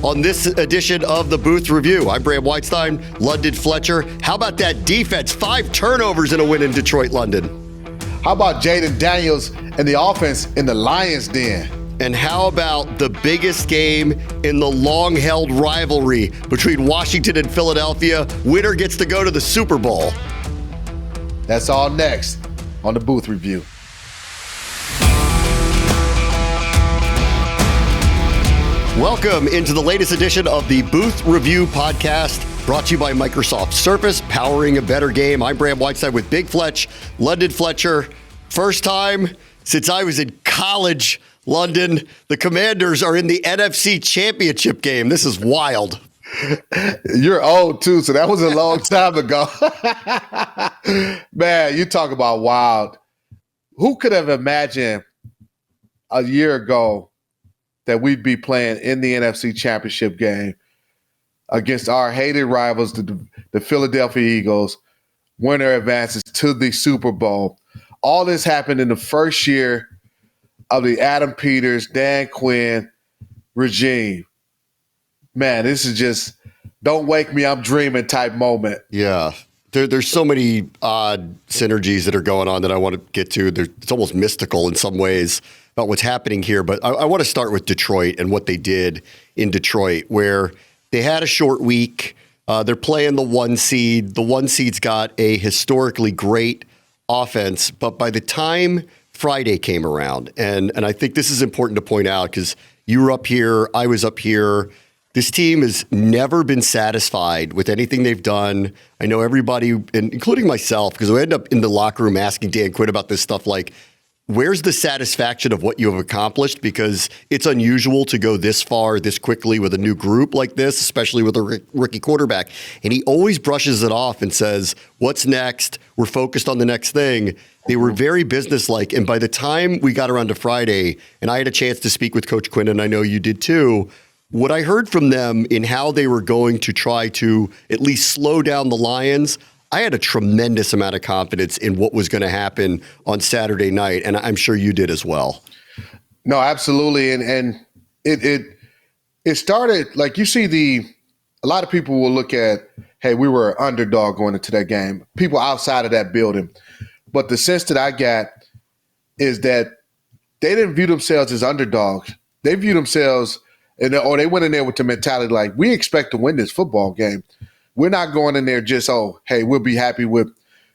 on this edition of the Booth Review. I'm Bram Whitestein, London Fletcher. How about that defense? 5 turnovers in a win in Detroit, London. How about Jayden Daniels and the offense in the Lions' den? And how about the biggest game in the long-held rivalry between Washington and Philadelphia? Winner gets to go to the Super Bowl. That's all next on the Booth Review. Welcome into the latest edition of the Booth Review podcast, brought to you by Microsoft Surface, powering a better game. I'm Bram Whiteside with Big Fletch, London Fletcher. First time since I was in college, London. The Commanders are in the NFC Championship game. This is wild. You're old, too, so that was a long time ago. Man, you talk about wild. Who could have imagined a year ago that we'd be playing in the NFC Championship game against our hated rivals, the Philadelphia Eagles, winner advances to the Super Bowl. All this happened in the first year of the Adam Peters, Dan Quinn regime. Man, this is just don't wake me, I'm dreaming type moment. Yeah. There's so many odd synergies that are going on that I want to get to. It's almost mystical in some ways about what's happening here. But I want to start with Detroit and what they did in Detroit, where they had a short week. They're playing the 1 seed. The 1 seed's got a historically great offense. But by the time Friday came around, and I think this is important to point out because you were up here, I was up here. This team has never been satisfied with anything they've done. I know everybody, including myself, because we end up in the locker room asking Dan Quinn about this stuff like, where's the satisfaction of what you have accomplished? Because it's unusual to go this far, this quickly with a new group like this, especially with a rookie quarterback. And he always brushes it off and says, what's next? We're focused on the next thing. They were very businesslike. And by the time we got around to Friday, and I had a chance to speak with Coach Quinn, and I know you did too, what I heard from them in how they were going to try to at least slow down the Lions, I had a tremendous amount of confidence in what was going to happen on Saturday night, and I'm sure you did as well. No, absolutely, and it started like you see a lot of people will look at, hey, we were an underdog going into that game. People outside of that building, but the sense that I got is that they didn't view themselves as underdogs. They view themselves. Or they went in there with the mentality like, we expect to win this football game. We're not going in there just, oh, hey, we'll be happy with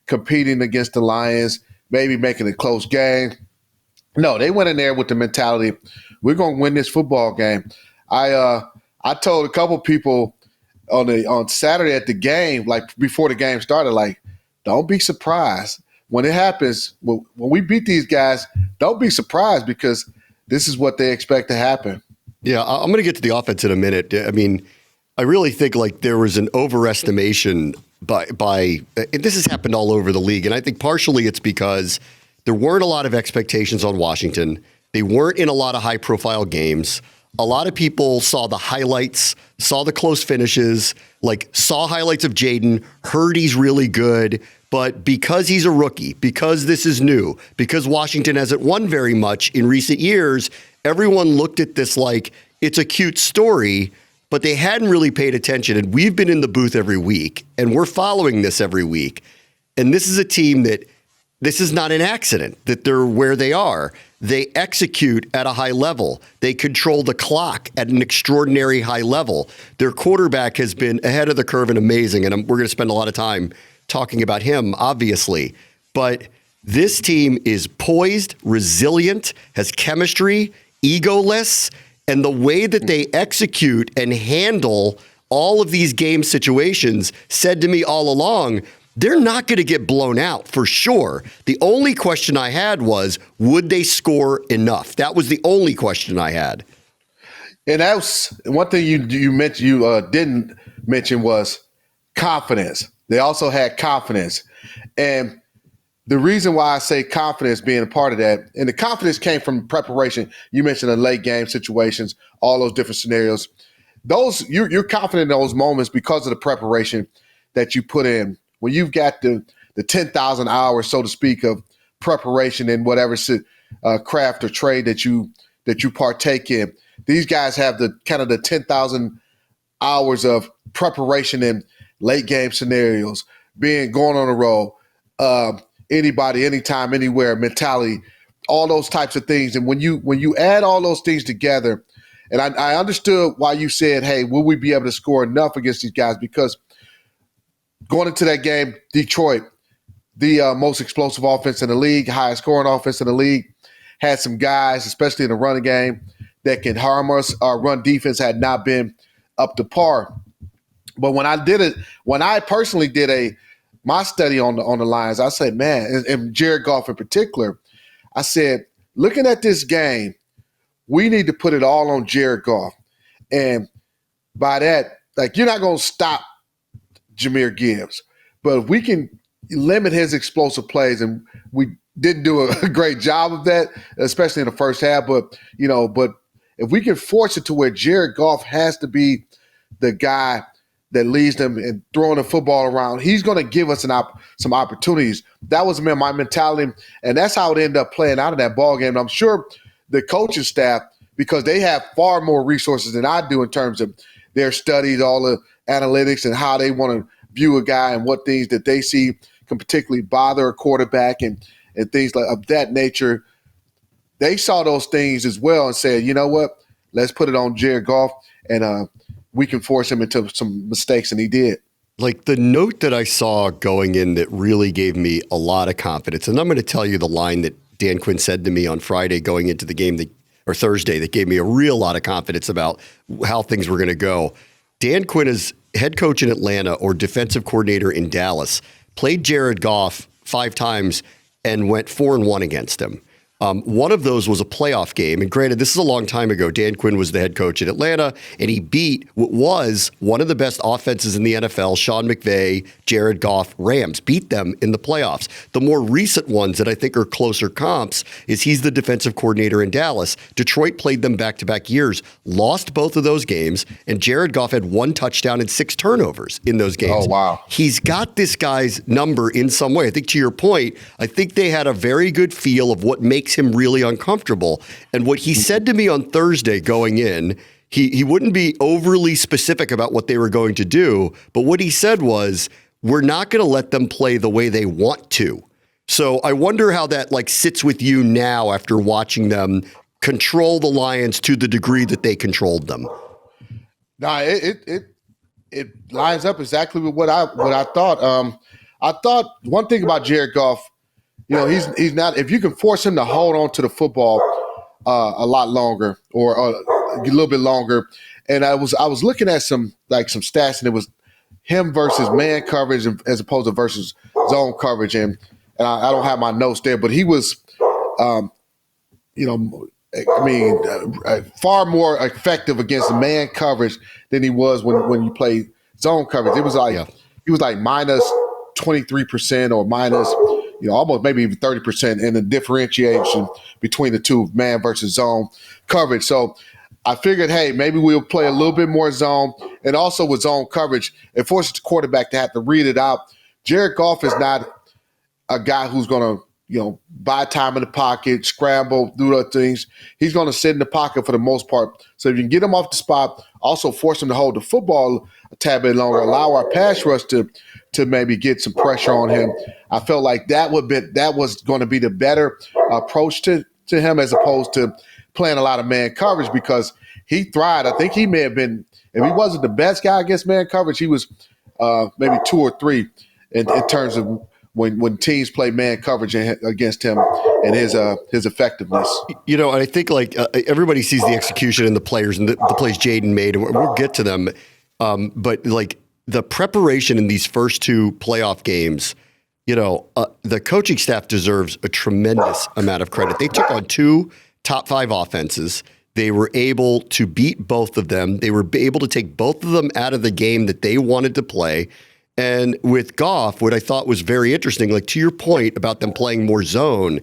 competing against the Lions, maybe making a close game. No, they went in there with the mentality, we're going to win this football game. I told a couple people on Saturday at the game, like before the game started, like, don't be surprised. When it happens, when we beat these guys, don't be surprised because this is what they expect to happen. Yeah, I'm going to get to the offense in a minute. I mean, I really think like there was an overestimation by and this has happened all over the league. And I think partially it's because there weren't a lot of expectations on Washington. They weren't in a lot of high-profile games. A lot of people saw the highlights, saw the close finishes, like saw highlights of Jayden, heard he's really good. But because he's a rookie, because this is new, because Washington hasn't won very much in recent years, everyone looked at this like it's a cute story, but they hadn't really paid attention. And we've been in the booth every week, and we're following this every week. And this is a team that this is not an accident that they're where they are. They execute at a high level. They control the clock at an extraordinary high level. Their quarterback has been ahead of the curve and amazing, and we're going to spend a lot of time talking about him, obviously. But this team is poised, resilient, has chemistry, egoless, and the way that they execute and handle all of these game situations said to me all along, they're not going to get blown out for sure. The only question I had was, would they score enough? That was the only question I had. And that was one thing you mentioned, you didn't mention was confidence. They also had confidence. And the reason why I say confidence being a part of that, and the confidence came from preparation. You mentioned the late game situations, all those different scenarios. Those you're confident in those moments because of the preparation that you put in. When you've got the 10,000 hours, so to speak, of preparation in whatever craft or trade that you partake in, these guys have the kind of the 10,000 hours of preparation in late game scenarios, going on the road, anybody, anytime, anywhere mentality, all those types of things. And when you add all those things together, and I understood why you said, hey, will we be able to score enough against these guys? Because going into that game, Detroit, the most explosive offense in the league, highest scoring offense in the league, had some guys, especially in the running game, that can harm us. Our run defense had not been up to par. But when I personally did my study on the Lions, I said, man, and Jared Goff in particular, I said, looking at this game, we need to put it all on Jared Goff. And by that, like, you're not going to stop Jahmyr Gibbs, but if we can limit his explosive plays, and we didn't do a great job of that, especially in the first half, but if we can force it to where Jared Goff has to be the guy that leads them and throwing the football around, he's going to give us some opportunities. That was my mentality, and that's how it ended up playing out in that ball game. And I'm sure the coaching staff, because they have far more resources than I do in terms of their studies, all the analytics, and how they want to view a guy and what things that they see can particularly bother a quarterback and things like of that nature. They saw those things as well and said, you know what, let's put it on Jared Goff, and we can force him into some mistakes, and he did. Like, the note that I saw going in that really gave me a lot of confidence, and I'm going to tell you the line that Dan Quinn said to me on Friday going into the game or Thursday that gave me a real lot of confidence about how things were going to go. Dan Quinn is head coach in Atlanta or defensive coordinator in Dallas, played Jared Goff 5 times and went 4-1 against him. One of those was a playoff game. And granted, this is a long time ago. Dan Quinn was the head coach in Atlanta, and he beat what was one of the best offenses in the NFL, Sean McVay, Jared Goff, Rams, beat them in the playoffs. The more recent ones that I think are closer comps is he's the defensive coordinator in Dallas. Detroit played them back-to-back years, lost both of those games, and Jared Goff had 1 touchdown and 6 turnovers in those games. Oh, wow. He's got this guy's number in some way. I think to your point, I think they had a very good feel of what makes him really uncomfortable. And what he said to me on Thursday going in, he wouldn't be overly specific about what they were going to do, but what he said was, we're not going to let them play the way they want to. So I wonder how that sits with you now after watching them control the Lions to the degree that they controlled them. No, it lines up exactly with what I thought. I thought one thing about Jared Goff, he's not. If you can force him to hold on to the football a lot longer or a little bit longer, and I was looking at some stats, and it was him versus man coverage as opposed to versus zone coverage, and I don't have my notes there, but he was, far more effective against man coverage than he was when you play zone coverage. It was he was minus 23% or minus, almost maybe even 30% in the differentiation between the two, man versus zone coverage. So I figured, hey, maybe we'll play a little bit more zone, and also with zone coverage, it forces the quarterback to have to read it out. Jared Goff is not a guy who's going to, buy time in the pocket, scramble, do other things. He's going to sit in the pocket for the most part. So if you can get him off the spot, also force him to hold the football a tad bit longer, allow our pass rush to maybe get some pressure on him. I felt like that was going to be the better approach to him, as opposed to playing a lot of man coverage, because he thrived. I think he may have been, if he wasn't the best guy against man coverage, he was maybe 2 or 3 in terms of when teams play man coverage against him and his effectiveness. And I think everybody sees the execution and the players and the plays Jayden made, and we'll get to them. But the preparation in these first 2 playoff games, the coaching staff deserves a tremendous amount of credit. They took on 2 top 5 offenses. They were able to beat both of them. They were able to take both of them out of the game that they wanted to play. And with Goff, what I thought was very interesting, to your point about them playing more zone,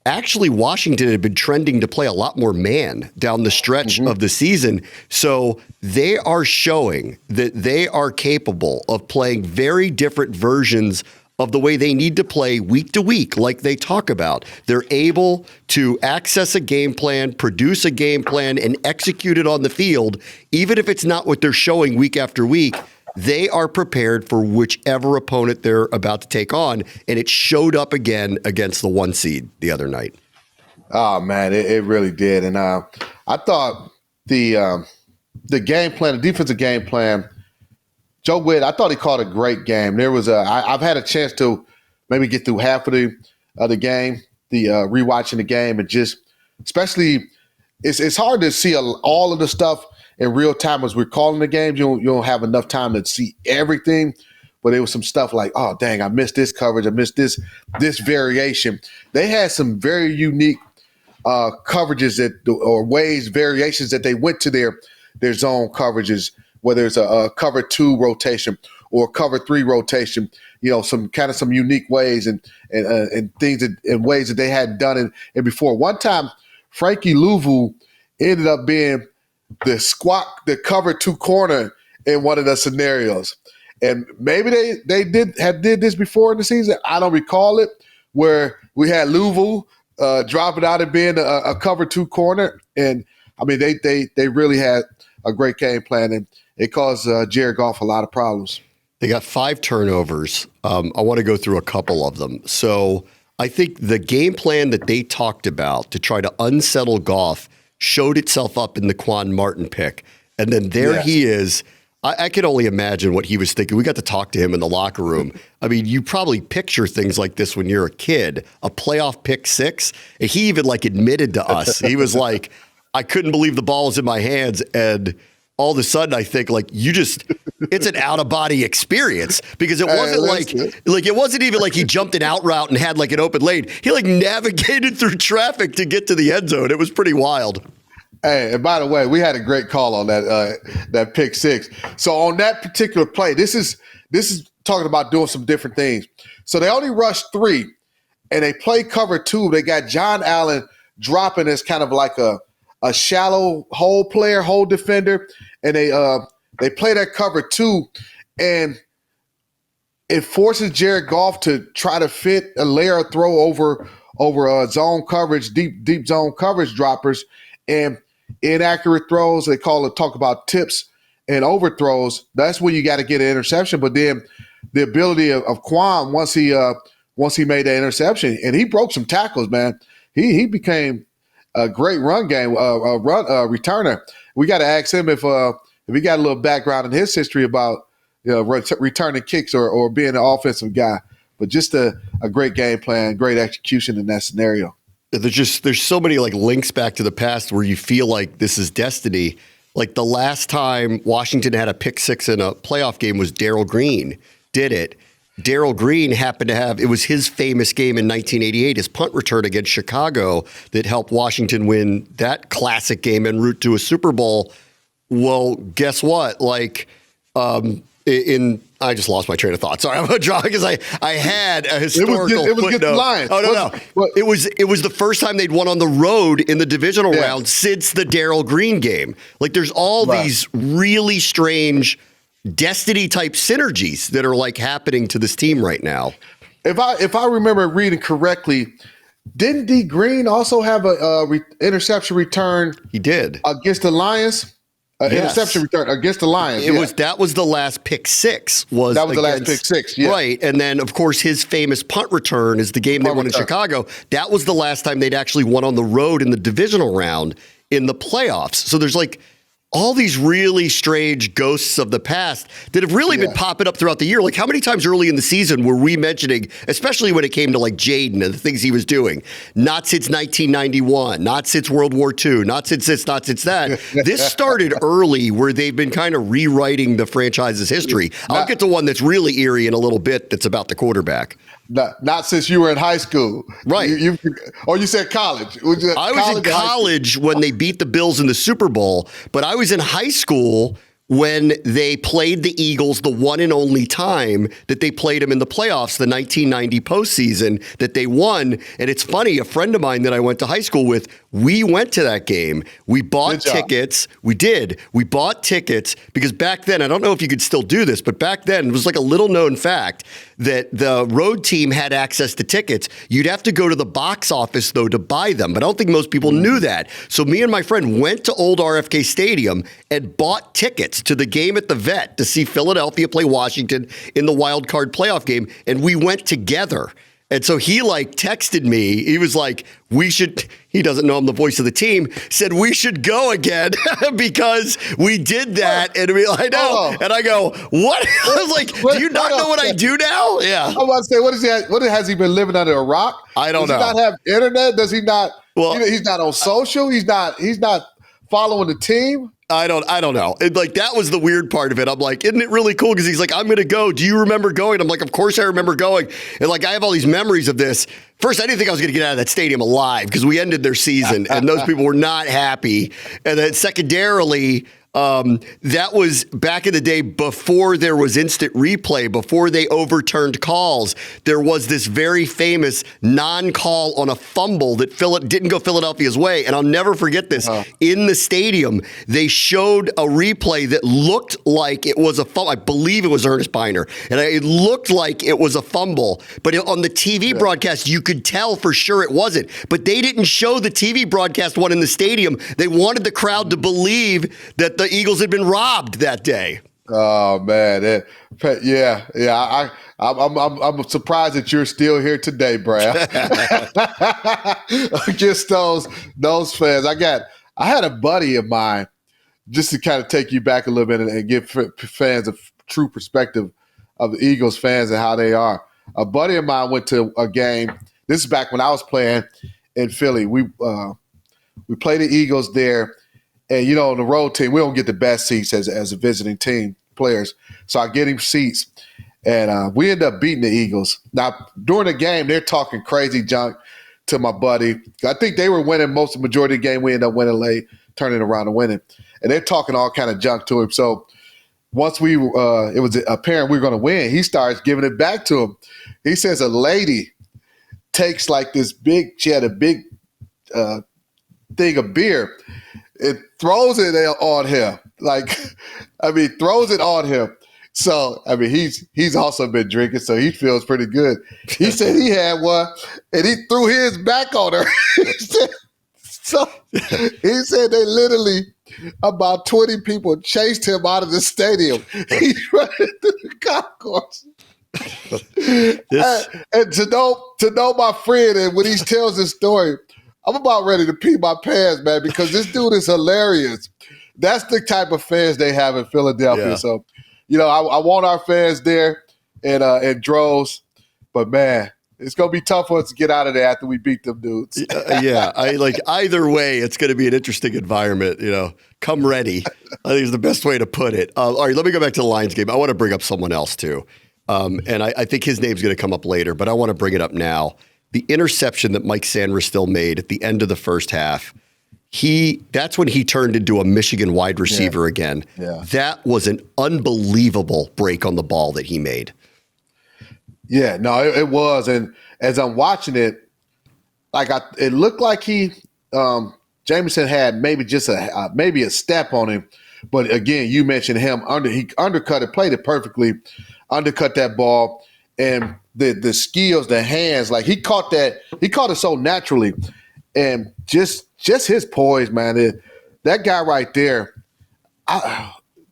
actually Washington had been trending to play a lot more man down the stretch of the season. So they are showing that they are capable of playing very different versions of the way they need to play week to week, like they talk about. They're able to access a game plan, produce a game plan, and execute it on the field, even if it's not what they're showing week after week. They are prepared for whichever opponent they're about to take on, and it showed up again against the 1 seed the other night. Oh man, it really did, and I thought the game plan, the defensive game plan. Joe Witt, I thought he called a great game. There was I've had a chance to maybe get through half of the game, rewatching the game, and just especially it's hard to see all of the stuff in real time as we're calling the games. You don't have enough time to see everything, but there was some stuff like, oh dang, I missed this coverage, I missed this variation. They had some very unique coverages variations that they went to their zone coverages, whether it's a cover 2 rotation or cover 3 rotation, some unique ways and things and ways that they hadn't done it before. One time, Frankie Louvu ended up being the cover 2 corner in one of the scenarios. And maybe they did this before in the season. I don't recall it, where we had Louvu dropping out and being a cover 2 corner. And I mean, they really had a great game plan, and it caused Jared Goff a lot of problems. They got 5 turnovers. I want to go through a couple of them. So I think the game plan that they talked about to try to unsettle Goff showed itself up in the Quan Martin pick. And then he is. I can only imagine what he was thinking. We got to talk to him in the locker room. I mean, you probably picture things like this when you're a kid, a playoff pick 6. And he even admitted to us. He was like, I couldn't believe the ball was in my hands. And all of a sudden, I think it's an out of body experience, because it wasn't it wasn't even like he jumped an out route and had an open lane. He navigated through traffic to get to the end zone. It was pretty wild. Hey, and by the way, we had a great call on that pick 6. So on that particular play, this is talking about doing some different things. So they only rushed 3, and they play cover 2. They got John Allen dropping as kind of like a shallow hole player, hole defender, and they play that cover 2, and it forces Jared Goff to try to fit a layer of throw over zone coverage, deep zone coverage droppers, and inaccurate throws. They talk about tips and overthrows. That's when you got to get an interception. But then the ability of Quan, once he made that interception, and he broke some tackles, man, he became a great run returner. We got to ask him if he got a little background in his history about returning kicks or being an offensive guy. But just a great game plan, great execution in that scenario. There's so many links back to the past where you feel like this is destiny. Like the last time Washington had a pick 6 in a playoff game was Darrell Green did it. Darrell Green happened to have, it was his famous game in 1988, his punt return against Chicago that helped Washington win that classic game en route to a Super Bowl. Well, guess what? I just lost my train of thought. Sorry, I'm going to draw because I had a historical It was against the Lions. Oh, no. It was the first time they'd won on the road in the divisional round since the Darrell Green game. There's all these really strange destiny-type synergies that are happening to this team right now. If I remember reading correctly, didn't D Green also have a interception return? He did against the Lions. Interception return against the Lions. That was the last pick 6. That was the last pick 6. Yeah. Right, and then of course his famous punt return is the game they won in Chicago. That was the last time they'd actually won on the road in the divisional round in the playoffs. So there's all these really strange ghosts of the past that have really been popping up throughout the year. How many times early in the season were we mentioning, especially when it came to Jayden and the things he was doing, not since 1991, not since World War II, not since this, not since that. This started early where they've been kind of rewriting the franchise's history. I'll get to one that's really eerie in a little bit that's about the quarterback. Not since you were in high school. Right. You said college. I was in college when they beat the Bills in the Super Bowl, but I was in high school when they played the Eagles the one and only time that they played them in the playoffs, the 1990 postseason that they won. And it's funny, a friend of mine that I went to high school with, We went to that game. We bought tickets. We did. We bought tickets because back then, I don't know if you could still do this, but back then it was like a little known fact that the road team had access to tickets. You'd have to go to the box office, though, to buy them. But I don't think most people knew that. So me and my friend went to old RFK Stadium and bought tickets to the game at the Vet to see Philadelphia play Washington in the wild card playoff game. And we went together. And so he texted me. He was like, he doesn't know I'm the voice of the team, said we should go again because we did that. And I know. Oh. And I go, what? I was like, do you not know what I do now? Yeah. I'm about to say, what has he been living under a rock? I don't know. Does he not have internet? Does he not? Well, he's not on social. He's not following the team. I don't know. That was the weird part of it. I'm like, isn't it really cool? Because he's like, I'm going to go. Do you remember going? I'm like, of course I remember going. And I have all these memories of this. First, I didn't think I was going to get out of that stadium alive because we ended their season and those people were not happy. And then secondarily, that was back in the day before there was instant replay, before they overturned calls. There was this very famous non-call on a fumble that didn't go Philadelphia's way. And I'll never forget this. In the stadium, they showed a replay that looked like it was a fumble. I believe it was Ernest Biner. And it looked like it was a fumble. But on the TV broadcast, you could tell for sure it wasn't. But they didn't show the TV broadcast one in the stadium. They wanted the crowd to believe that the Eagles had been robbed that day. Oh man, I'm surprised that you're still here today, Brad. Just those fans. I had a buddy of mine, just to kind of take you back a little bit and give fans a true perspective of the Eagles fans and how they are. A buddy of mine went to a game. This is back when I was playing in Philly. We played the Eagles there. And, on the road team, we don't get the best seats as a visiting team players. So I get him seats, and we end up beating the Eagles. Now, during the game, they're talking crazy junk to my buddy. I think they were winning most of the majority of the game. We end up winning late, turning around and winning. And they're talking all kind of junk to him. So once it was apparent we were going to win, he starts giving it back to him. He says a lady takes she had a big thing of beer. It throws it on him. Throws it on him. So, he's also been drinking, so he feels pretty good. He said he had one, and he threw his back on her. He said they literally, about 20 people chased him out of the stadium. He's running through the golf course. And to know my friend, and when he tells this story, I'm about ready to pee my pants, man, because this dude is hilarious. That's the type of fans they have in Philadelphia. Yeah. So, I want our fans there in droves. But, man, it's going to be tough for us to get out of there after we beat them dudes. Either way, it's going to be an interesting environment. Come ready, I think is the best way to put it. All right, let me go back to the Lions game. I want to bring up someone else, too. And I think his name's going to come up later, but I want to bring it up now. The interception that Mike Sanders still made at the end of the first half, that's when he turned into a Michigan wide receiver again. Yeah. That was an unbelievable break on the ball that he made. Yeah, no, it was. And as I'm watching it, it looked like Jameson had maybe just a step on him. But again, you mentioned him he undercut it, played it perfectly, undercut that ball, and the skills, the hands, he caught it so naturally, and just his poise, man. That guy right there.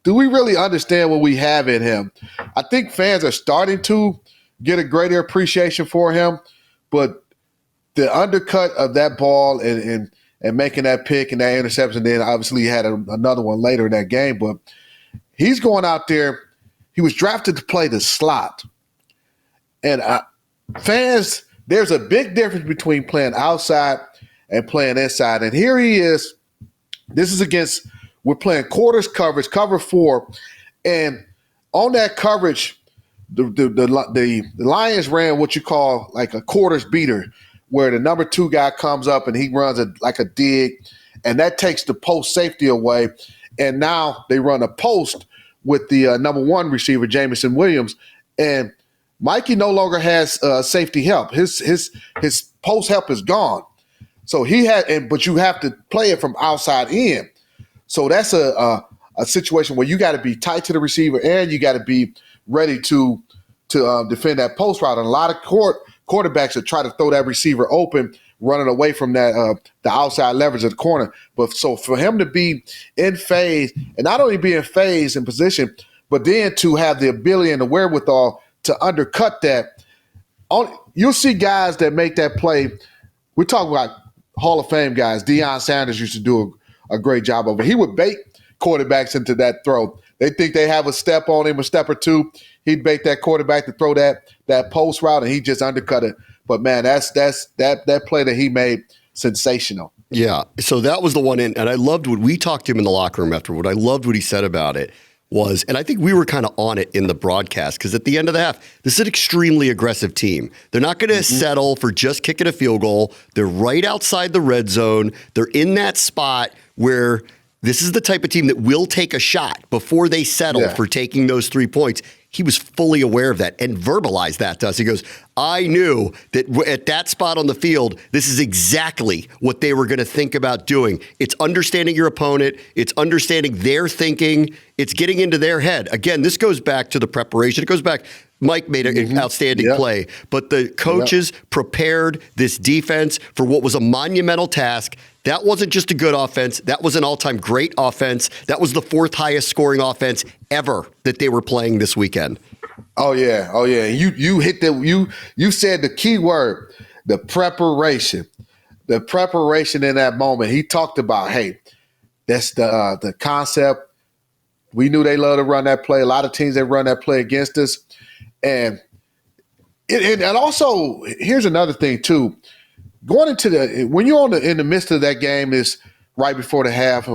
Do we really understand what we have in him? I think fans are starting to get a greater appreciation for him, but the undercut of that ball and making that pick and that interception, then obviously he had another one later in that game, but he's going out there. He was drafted to play the slot. And fans, there's a big difference between playing outside and playing inside. And here he is. We're playing quarters coverage, cover 4. And on that coverage, the Lions ran what you call a quarters beater, where the number 2 guy comes up and he runs a dig, and that takes the post safety away. And now they run a post with the number 1 receiver, Jameson Williams. And Mikey no longer has safety help. His post help is gone. So but you have to play it from outside in. So that's a situation where you got to be tight to the receiver and you got to be ready to defend that post route. And a lot of quarterbacks will try to throw that receiver open, running away from that the outside leverage of the corner. But so for him to be in phase, and not only be in phase and position, but then to have the ability and the wherewithal to undercut that, you'll see guys that make that play. We're talking about Hall of Fame guys. Deion Sanders used to do a great job of it. He would bait quarterbacks into that throw. They think they have a step on him, a step or two. He'd bait that quarterback to throw that post route, and he just undercut it. But man, that play that he made, sensational. Yeah. So that was the one in, and I loved what we talked to him in the locker room afterward. I loved what he said about it was, and I think we were kind of on it in the broadcast, because at the end of the half, this is an extremely aggressive team. They're not going to settle for just kicking a field goal. They're right outside the red zone. They're in that spot where this is the type of team that will take a shot before they settle for taking those 3 points. He was fully aware of that and verbalized that to us. He goes, I knew that at that spot on the field, this is exactly what they were going to think about doing. It's understanding your opponent. It's understanding their thinking. It's getting into their head. Again, this goes back to the preparation. It goes back. Mike made an outstanding play, but the coaches prepared this defense for what was a monumental task. That wasn't just a good offense. That was an all-time great offense. That was the fourth highest scoring offense ever that they were playing this weekend. Oh yeah. You hit you said the key word, the preparation. The preparation in that moment. He talked about, hey, that's the concept. We knew they love to run that play. A lot of teams that run that play against us. And also, here's another thing too. Going into when you're in the midst of that game is right before the half,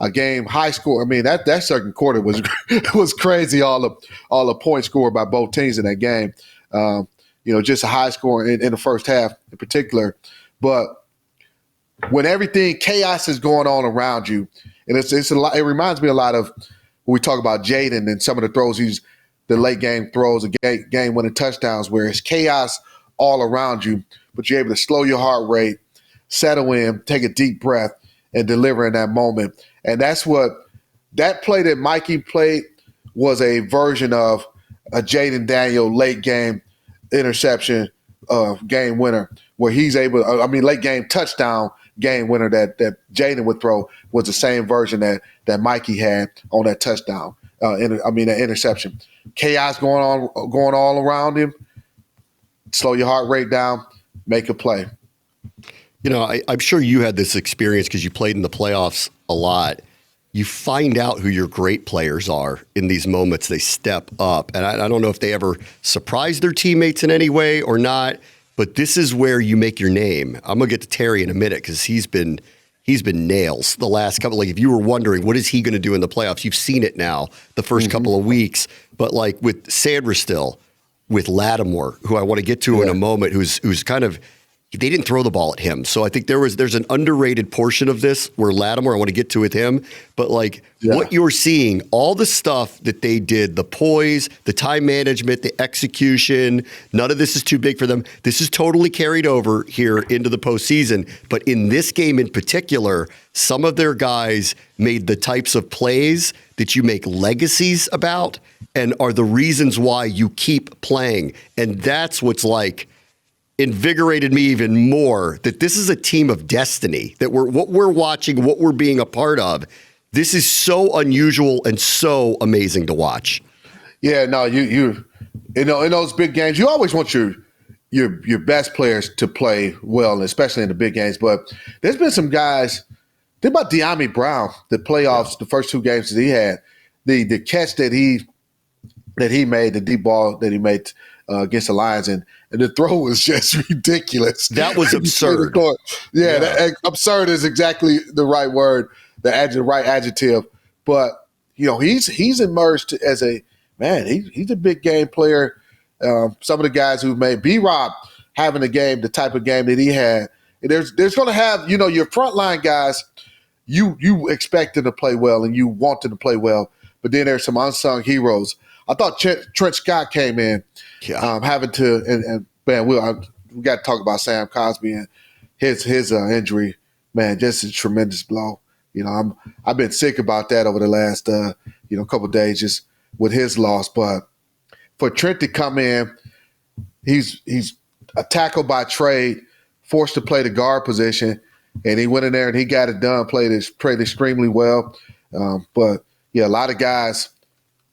a game high score. I mean that second quarter was crazy. All the points scored by both teams in that game. Just a high score in the first half in particular. But when everything chaos is going on around you, and it's a lot. It reminds me a lot of when we talk about Jayden and some of the throws the late game throws, the game winning touchdowns, where it's chaos all around you, but you're able to slow your heart rate, settle in, take a deep breath, and deliver in that moment. And that's what that play that Mikey played was a version of a Jayden Daniels late game interception game winner, where he's able, late game touchdown game winner that Jayden would throw was the same version that Mikey had on that touchdown. That interception. Chaos going all around him. Slow your heart rate down. Make a play. I'm sure you had this experience because you played in the playoffs a lot. You find out who your great players are in these moments. They step up. And I don't know if they ever surprise their teammates in any way or not, but this is where you make your name. I'm going to get to Terry in a minute because he's been nails the last couple. Like if you were wondering, what is he going to do in the playoffs? You've seen it now the first couple of weeks. But like with Sandra still, with Lattimore, who I want to get to in a moment, who's kind of, they didn't throw the ball at him. So I think there's an underrated portion of this where Lattimore, I want to get to with him, but what you're seeing, all the stuff that they did, the poise, the time management, the execution, none of this is too big for them. This is totally carried over here into the postseason. But in this game in particular, some of their guys made the types of plays that you make legacies about and are the reasons why you keep playing. And that's what's invigorated me even more, that this is a team of destiny, that what we're watching, what we're being a part of. This is so unusual and so amazing to watch. Yeah, no, you in those big games, you always want your best players to play well, especially in the big games. But there's been some guys. Think about De'Ami Brown, the playoffs, the first two games that he had, the catch that he made, the deep ball that he made against the Lions, and the throw was just ridiculous. That was absurd. Absurd is exactly the right word, the right adjective. But he's emerged as a man. He's a big game player. Some of the guys who made B-Rob having a game, the type of game that he had. There's going to have your frontline guys. You expect them to play well and you want them to play well, but then there's some unsung heroes. I thought Trent Scott came in, having to, and man, we got to talk about Sam Cosby and his injury, man, just a tremendous blow. I've been sick about that over the last couple of days just with his loss. But for Trent to come in, he's a tackle by trade, forced to play the guard position, and he went in there and he got it done. Played extremely well. But a lot of guys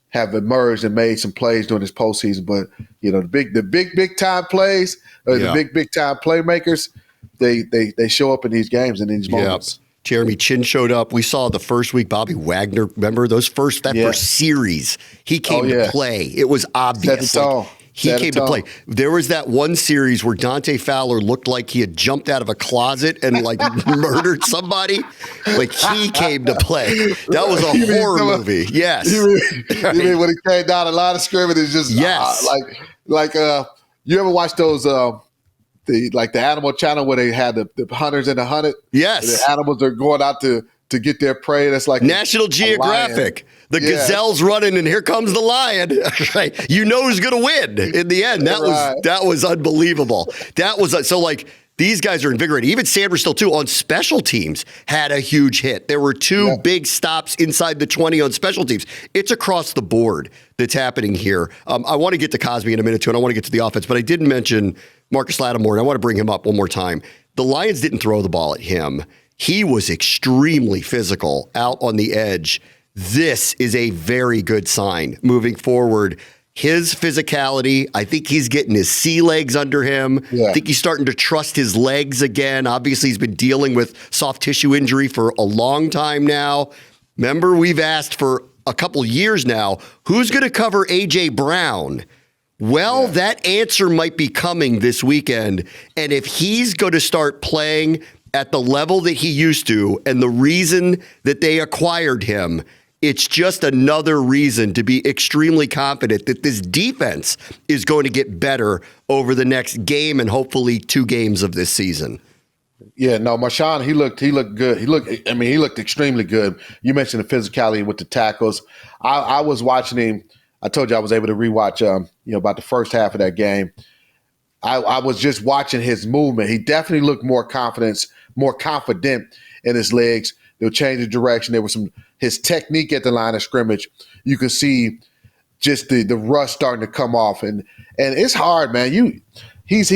have emerged and made some plays during this postseason. But the big time plays, the big time playmakers, they show up in these games and in these moments. Jeremy Chin showed up. We saw the first week Bobby Wagner. Remember first series? He came to play. It was obvious. He came to play. There was that one series where Dante Fowler looked like he had jumped out of a closet and murdered somebody. He came to play. That was a horror movie. Yes. You mean when he came down a line of scrimmage? It's just you ever watch those the Animal Channel where they had the hunters and the hunted? Yes. The animals are going out to get their prey. That's like National Geographic. The gazelle's running, and here comes the lion. You know who's going to win in the end. That was unbelievable. That was these guys are invigorated. Even Sanders still too on special teams had a huge hit. There were two big stops inside the 20 on special teams. It's across the board that's happening here. I want to get to Cosby in a minute too, and I want to get to the offense, but I didn't mention Marcus Lattimore, and I want to bring him up one more time. The Lions didn't throw the ball at him. He was extremely physical out on the edge. This is a very good sign moving forward. His physicality, I think he's getting his sea legs under him. Yeah. I think he's starting to trust his legs again. Obviously, he's been dealing with soft tissue injury for a long time now. Remember, we've asked for a couple years now, who's going to cover A.J. Brown? Well, that answer might be coming this weekend. And if he's going to start playing at the level that he used to, and the reason that they acquired him, it's just another reason to be extremely confident that this defense is going to get better over the next game and hopefully 2 games of this season. Yeah, no, Marshawn, he looked good. He looked extremely good. You mentioned the physicality with the tackles. I was watching him. I told you I was able to rewatch, about the first half of that game. I was just watching his movement. He definitely looked more confident in his legs. They'll change the direction. There was his technique at the line of scrimmage. You could see just the rust starting to come off, and it's hard, man. He's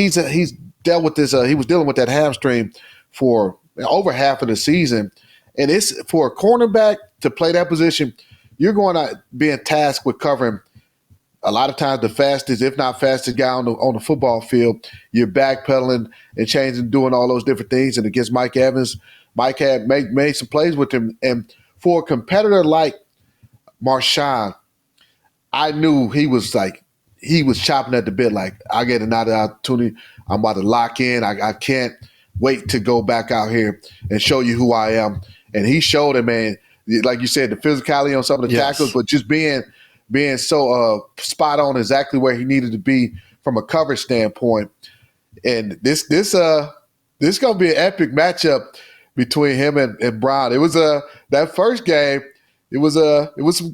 dealt with this. He was dealing with that hamstring for over half of the season, and it's for a cornerback to play that position. You're going to be tasked with covering a lot of times the fastest, if not fastest guy on the football field. You're backpedaling and changing, doing all those different things. And against Mike Evans, Mike had made some plays with him. And for a competitor like Marshawn, I knew he was chopping at the bit. Like, I get another opportunity. I'm about to lock in. I can't wait to go back out here and show you who I am. And he showed it, man. Like you said, the physicality on some of the tackles, but just being so spot on exactly where he needed to be from a coverage standpoint. And this gonna be an epic matchup between him and Brown. It was that first game. It was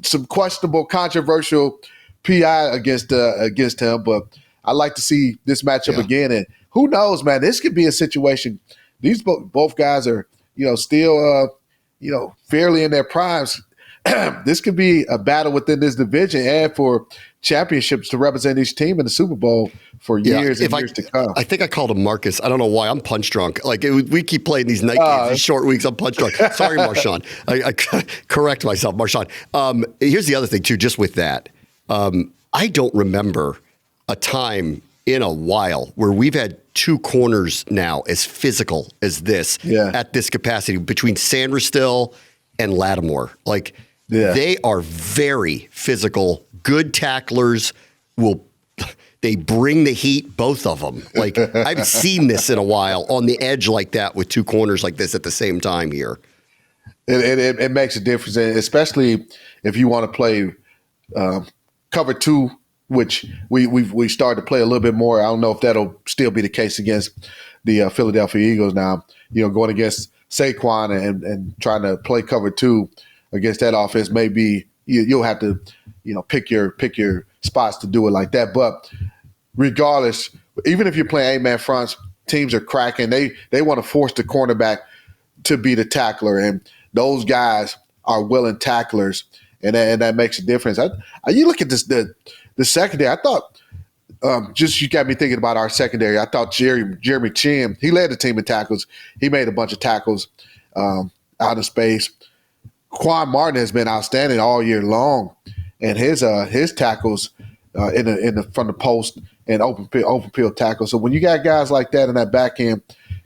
some questionable, controversial PI against him, but I like to see this matchup again. And who knows, man? This could be a situation. These both guys are still fairly in their primes. This could be a battle within this division and for championships to represent each team in the Super Bowl for years and years to come. I think I called him Marcus. I don't know why. I'm punch drunk. We keep playing these night games, these short weeks. I'm punch drunk. Sorry, Marshawn. I correct myself, Marshawn. Here's the other thing, too, just with that. I don't remember a time in a while where we've had 2 corners now as physical as this at this capacity between Sanders still and Lattimore. They are very physical, good tacklers. They bring the heat, both of them. I haven't seen this in a while on the edge like that with 2 corners like this at the same time here. It makes a difference, especially if you want to play cover 2, which we started to play a little bit more. I don't know if that'll still be the case against the Philadelphia Eagles now. Going against Saquon and trying to play cover 2 against that offense, maybe you'll have to pick your spots to do it like that. But regardless, even if you're playing 8-man fronts, teams are cracking, they want to force the cornerback to be the tackler, and those guys are willing tacklers, and that makes a difference. You look at this the secondary. I thought just you got me thinking about our secondary. I thought Jeremy Chin, he led the team in tackles. He made a bunch of tackles out of space. Quan Martin has been outstanding all year long, and his tackles from the post and open field tackles. So when you got guys like that in that back end,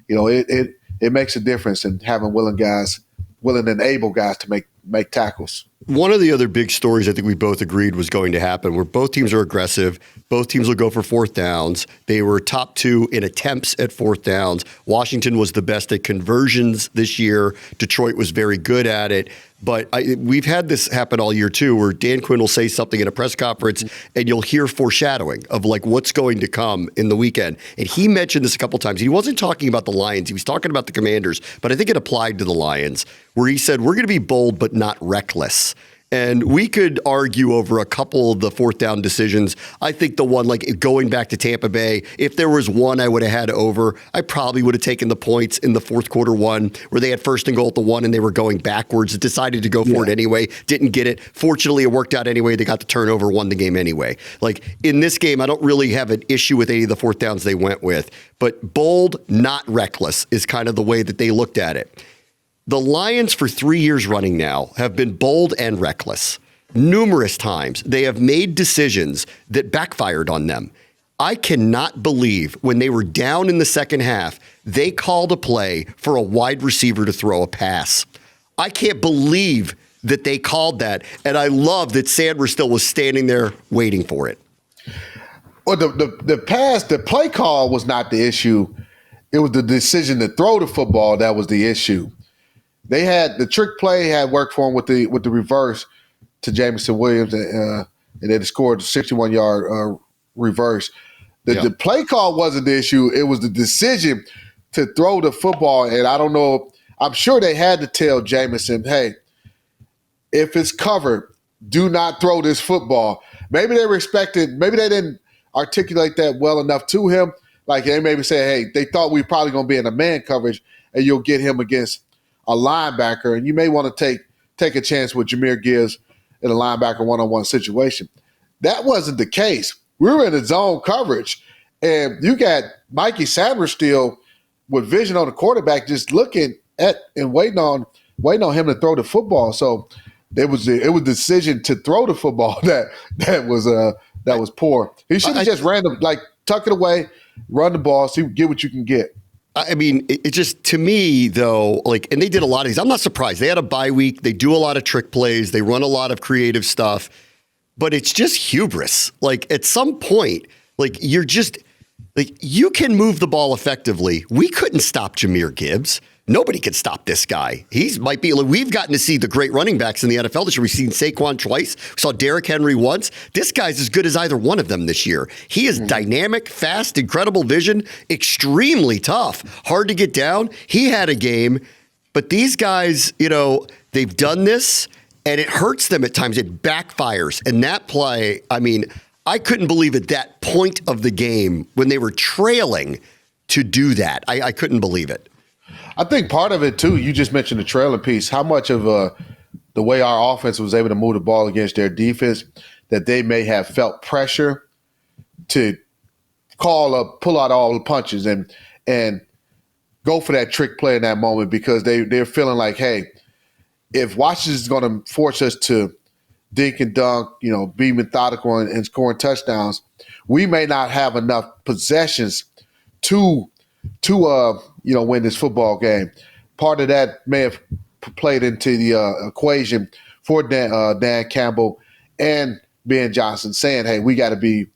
it makes a difference in having willing and able guys to make tackles. One of the other big stories I think we both agreed was going to happen, where both teams are aggressive. Both teams will go for fourth downs. They were top 2 in attempts at fourth downs. Washington was the best at conversions this year. Detroit was very good at it. But we've had this happen all year, too, where Dan Quinn will say something in a press conference and you'll hear foreshadowing of like what's going to come in the weekend. And he mentioned this a couple times. He wasn't talking about the Lions. He was talking about the Commanders. But I think it applied to the Lions, where he said, we're going to be bold but not reckless. And we could argue over a couple of the fourth down decisions. I think the one, like going back to Tampa Bay, if there was one I would have had over, I probably would have taken the points in the fourth quarter one where they had first and goal at the 1 and they were going backwards, decided to go for it anyway, didn't get it. Fortunately, it worked out anyway. They got the turnover, won the game anyway. Like in this game, I don't really have an issue with any of the fourth downs they went with, but bold, not reckless is kind of the way that they looked at it. The Lions for 3 years running now have been bold and reckless. Numerous times they have made decisions that backfired on them. I cannot believe when they were down in the second half, they called a play for a wide receiver to throw a pass. I can't believe that they called that. And I love that Sanders still was standing there waiting for it. Well, the play call was not the issue. It was the decision to throw the football that was the issue. They had the trick play had worked for them with the reverse to Jameson Williams, and they scored a 61-yard reverse. The play call wasn't the issue. It was the decision to throw the football. And I don't know. I'm sure they had to tell Jameson, hey, if it's covered, do not throw this football. Maybe they didn't articulate that well enough to him. Like they maybe say, hey, they thought we were probably going to be in a man coverage, and you'll get him against a linebacker, and you may want to take a chance with Jahmyr Gibbs in a linebacker one-on-one situation. That wasn't the case. We were in a zone coverage, and you got Mikey Sanders still with vision on the quarterback, just looking at and waiting on him to throw the football. So it was the decision to throw the football that was poor. He should have just tuck it away, run the ball, get what you can get. I mean, it just, to me, though, and they did a lot of these. I'm not surprised. They had a bye week. They do a lot of trick plays. They run a lot of creative stuff. But it's just hubris. At some point, you're just, you can move the ball effectively. We couldn't stop Jahmyr Gibbs. Nobody can stop this guy. We've gotten to see the great running backs in the NFL this year. We've seen Saquon twice. We saw Derrick Henry once. This guy's as good as either one of them this year. He is dynamic, fast, incredible vision, extremely tough, hard to get down. He had a game, but these guys, they've done this and it hurts them at times. It backfires. And that play, I mean, I couldn't believe at that point of the game when they were trailing to do that. I couldn't believe it. I think part of it, too, you just mentioned the trailing piece, how much of the way our offense was able to move the ball against their defense, that they may have felt pressure to pull out all the punches and go for that trick play in that moment, because they're feeling like, hey, if Washington's going to force us to dink and dunk, be methodical and scoring touchdowns, we may not have enough possessions to win this football game. Part of that may have played into the equation for Dan Campbell and Ben Johnson, saying, "Hey, we got to be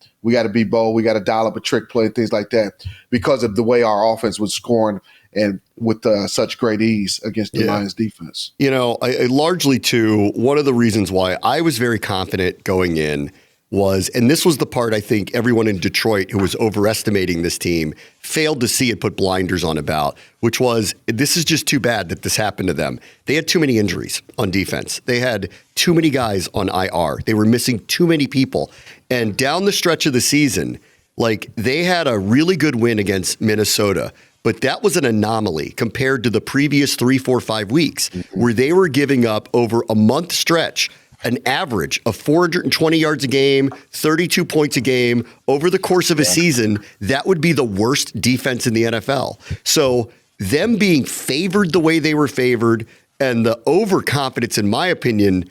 bold. We got to dial up a trick play, things like that," because of the way our offense was scoring and with such great ease against the Lions defense. I largely too, one of the reasons why I was very confident going in was, and this was the part I think everyone in Detroit who was overestimating this team failed to see and put blinders on about, which was, this is just too bad that this happened to them. They had too many injuries on defense. They had too many guys on IR. They were missing too many people. And down the stretch of the season, Like, they had a really good win against Minnesota, but that was an anomaly compared to the previous 3, 4, 5 weeks where they were giving up over a month stretch an average of 420 yards a game, 32 points a game over the course of a season. That would be the worst defense in the NFL. So them being favored the way they were favored and the overconfidence, in my opinion,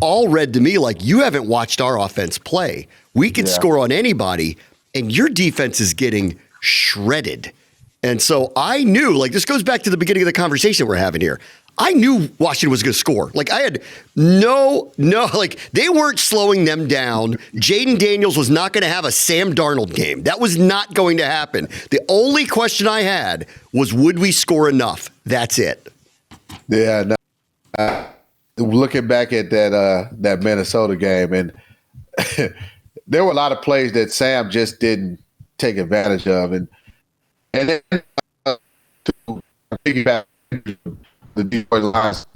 all read to me like you haven't watched our offense play. We could score on anybody, and your defense is getting shredded. And so I knew, like, this goes back to the beginning of the conversation we're having here. I knew Washington was going to score. Like, I had like, they weren't slowing them down. Jayden Daniels was not going to have a Sam Darnold game. That was not going to happen. The only question I had was, would we score enough? That's it. Yeah. Looking back at that Minnesota game, and there were a lot of plays that Sam just didn't take advantage of. And then to piggyback the Detroit Lions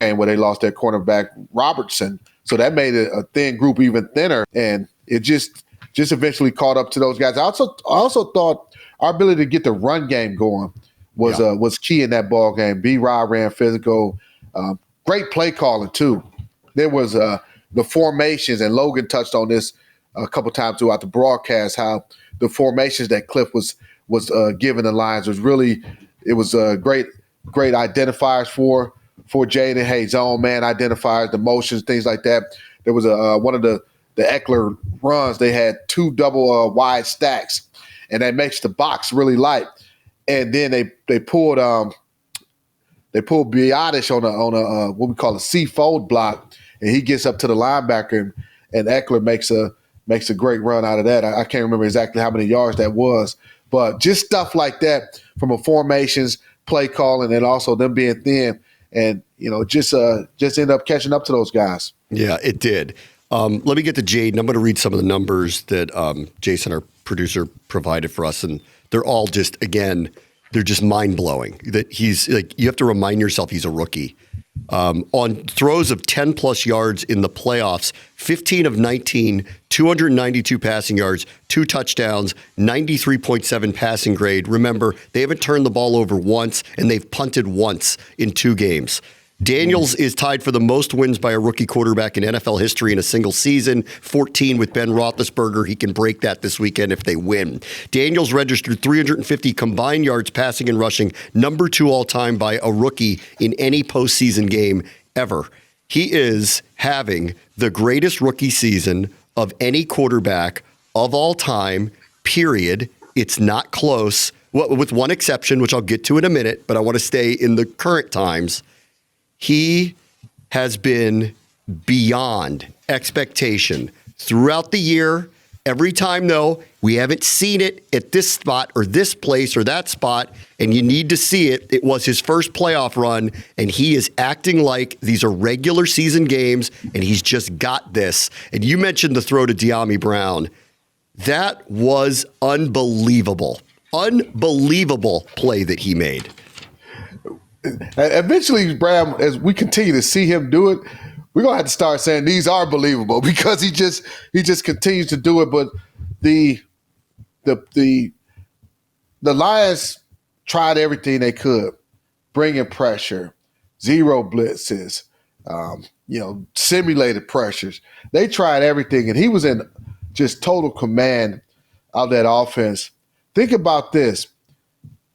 and where they lost their cornerback Robertson, so that made a thin group even thinner, and it just eventually caught up to those guys. I also thought our ability to get the run game going was key in that ball game. B-Rob ran physical, great play calling too. There was the formations, and Logan touched on this a couple times throughout the broadcast, how the formations that Cliff was giving the Lions was really, it was great identifiers for Jayden. Hey, zone man identifiers, the motions, things like that. There was one of the Eckler runs. They had 2 double wide stacks, and that makes the box really light. And then they pulled Biotish on a what we call a C-fold block, and he gets up to the linebacker, and Eckler makes a great run out of that. I can't remember exactly how many yards that was, but just stuff like that from a formations, play calling, and also them being thin, and just end up catching up to those guys. Yeah, it did. Let me get to Jayden. I'm going to read some of the numbers that Jason, our producer, provided for us, and they're all just, again, they're just mind-blowing. That he's like, you have to remind yourself he's a rookie. On throws of 10-plus yards in the playoffs, 15 of 19, 292 passing yards, 2 touchdowns, 93.7 passing grade. Remember, they haven't turned the ball over once, and they've punted once in 2 games. Daniels is tied for the most wins by a rookie quarterback in NFL history in a single season, 14 with Ben Roethlisberger. He can break that this weekend if they win. Daniels registered 350 combined yards passing and rushing, number 2 all-time by a rookie in any postseason game ever. He is having the greatest rookie season of any quarterback of all time, period. It's not close, with one exception, which I'll get to in a minute, but I want to stay in the current times. He has been beyond expectation throughout the year. Every time, though, we haven't seen it at this spot or this place or that spot, and you need to see it. It was his first playoff run, and he is acting like these are regular season games, and he's just got this. And you mentioned the throw to De'Ami Brown. That was unbelievable. Unbelievable play that he made. Eventually, Brad, as we continue to see him do it, we're gonna have to start saying these are believable, because he just continues to do it. But the Lions tried everything they could, bringing pressure, 0 blitzes, simulated pressures. They tried everything, and he was in just total command of that offense. Think about this.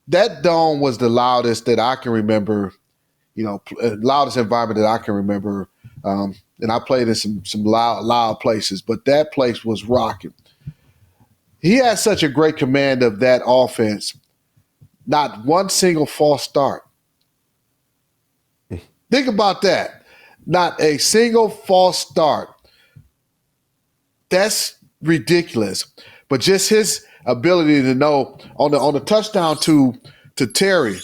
That dome was the loudest that I can remember, loudest environment that I can remember. And I played in some loud places, but that place was rocking. He had such a great command of that offense. Not one single false start. Think about that. Not a single false start. That's ridiculous. But just his ability to know on the touchdown to Terry,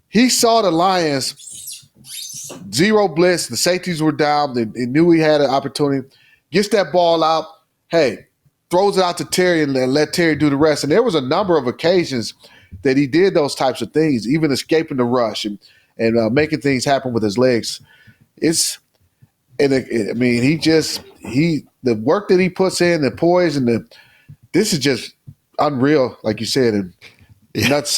he saw the Lions 0 blitz. The safeties were down. They knew he had an opportunity. Gets that ball out. Hey, throws it out to Terry and let Terry do the rest. And there was a number of occasions that he did those types of things, even escaping the rush and making things happen with his legs. It's I mean, the work that he puts in, the poise, and this is just unreal, like you said, and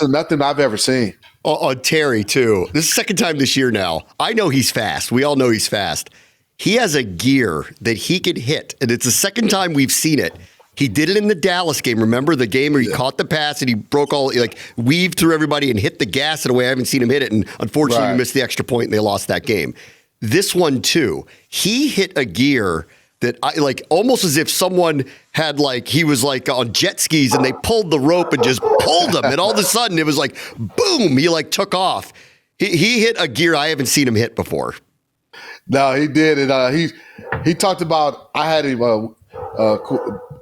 nothing I've ever seen. On Terry, too. This is the second time this year now. I know he's fast. We all know he's fast. He has a gear that he can hit, and it's the second time we've seen it. He did it in the Dallas game. Remember the game where he caught the pass and he weaved through everybody and hit the gas in a way I haven't seen him hit it, and unfortunately we missed the extra point and they lost that game. This one, too, he hit a gear that almost as if someone had he was on jet skis and they pulled the rope and just pulled him. And all of a sudden it was boom, he took off. He hit a gear I haven't seen him hit before. No, he did. And he talked about, I had him,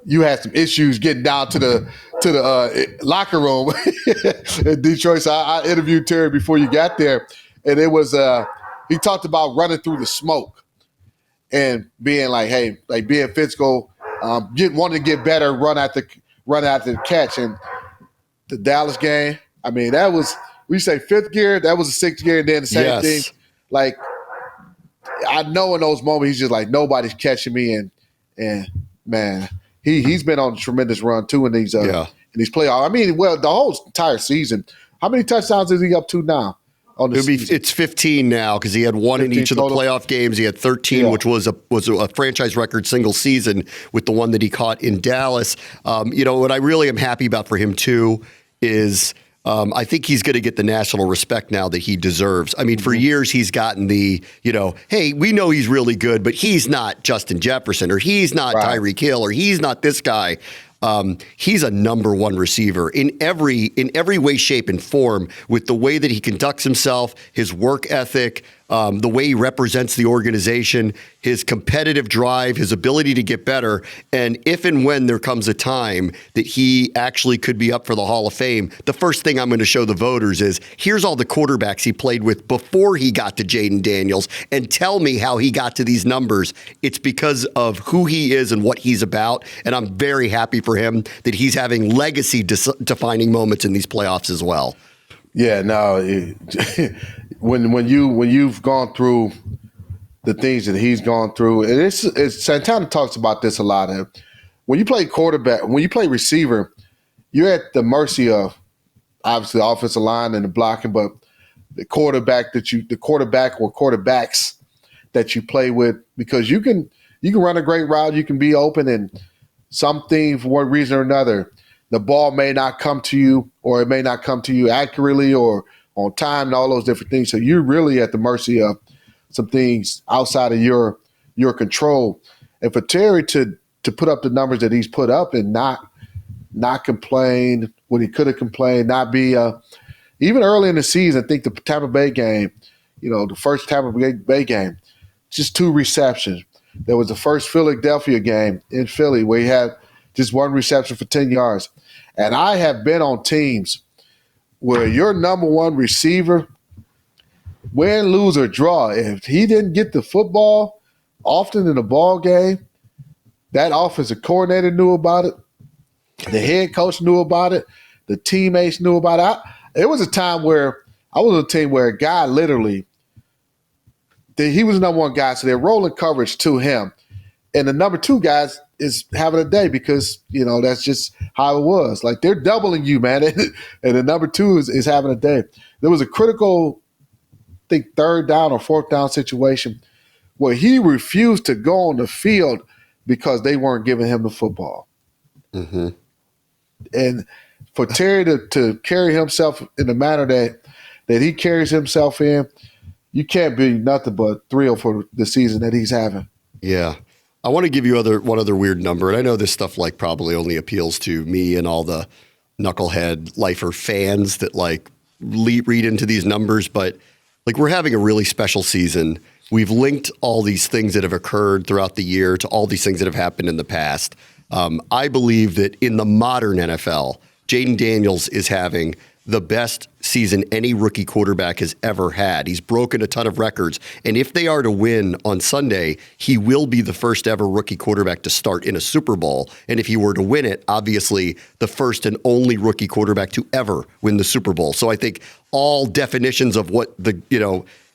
you had some issues getting down to the locker room in Detroit. So I interviewed Terry before you got there. And it was, he talked about running through the smoke. And being being physical, wanting to get better, run after the catch. And the Dallas game, I mean, that was, we say fifth gear, that was a sixth gear, and then the same thing. I know in those moments he's just nobody's catching me, and man, he's been on a tremendous run too in these playoffs. I mean, the whole entire season. How many touchdowns is he up to now? It's 15 now because he had one in each of the playoff games. He had 13, which was a franchise record single season with the one that he caught in Dallas. What I really am happy about for him too is I think he's going to get the national respect now that he deserves. I mean, for years he's gotten the, hey, we know he's really good, but he's not Justin Jefferson, or he's not Tyreek Hill, or he's not this guy. He's a number one receiver in every way, shape, and form, with the way that he conducts himself, his work ethic, the way he represents the organization, his competitive drive, his ability to get better. And if and when there comes a time that he actually could be up for the Hall of Fame, the first thing I'm going to show the voters is, here's all the quarterbacks he played with before he got to Jayden Daniels, and tell me how he got to these numbers. It's because of who he is and what he's about. And I'm very happy for him that he's having legacy defining moments in these playoffs as well. Yeah, no. When you've gone through the things that he's gone through, and it's Santana talks about this a lot. When you play quarterback, when you play receiver, you're at the mercy of obviously the offensive line and the blocking, but the quarterback or quarterbacks that you play with, because you can run a great route, you can be open, and something for one reason or another, the ball may not come to you, or it may not come to you accurately or on time, and all those different things. So you're really at the mercy of some things outside of your control. And for Terry to put up the numbers that he's put up and not complain when he could have complained, not be even early in the season, I think the Tampa Bay game, the first Tampa Bay game, just 2 receptions. There was the first Philadelphia game in Philly where he had just 1 reception for 10 yards. And I have been on teams where your number one receiver, win, lose, or draw, if he didn't get the football often in the ball game, that offensive coordinator knew about it. The head coach knew about it. The teammates knew about it. It was a time where I was on a team where a guy literally, he was the number one guy, so they're rolling coverage to him. And the number 2 guys is having a day because, that's just how it was. They're doubling you, man. And the number 2 is having a day. There was a critical, I think, 3rd down or 4th down situation where he refused to go on the field because they weren't giving him the football. Mm-hmm. And for Terry to carry himself in the manner that he carries himself in, you can't be nothing but thrilled for the season that he's having. Yeah. I want to give you one other weird number, and I know this stuff probably only appeals to me and all the knucklehead lifer fans that read into these numbers, but we're having a really special season. We've linked all these things that have occurred throughout the year to all these things that have happened in the past. I believe that in the modern NFL, Jayden Daniels is having the best season any rookie quarterback has ever had. He's broken a ton of records. And if they are to win on Sunday, he will be the first ever rookie quarterback to start in a Super Bowl. And if he were to win it, obviously the first and only rookie quarterback to ever win the Super Bowl. So I think all definitions of what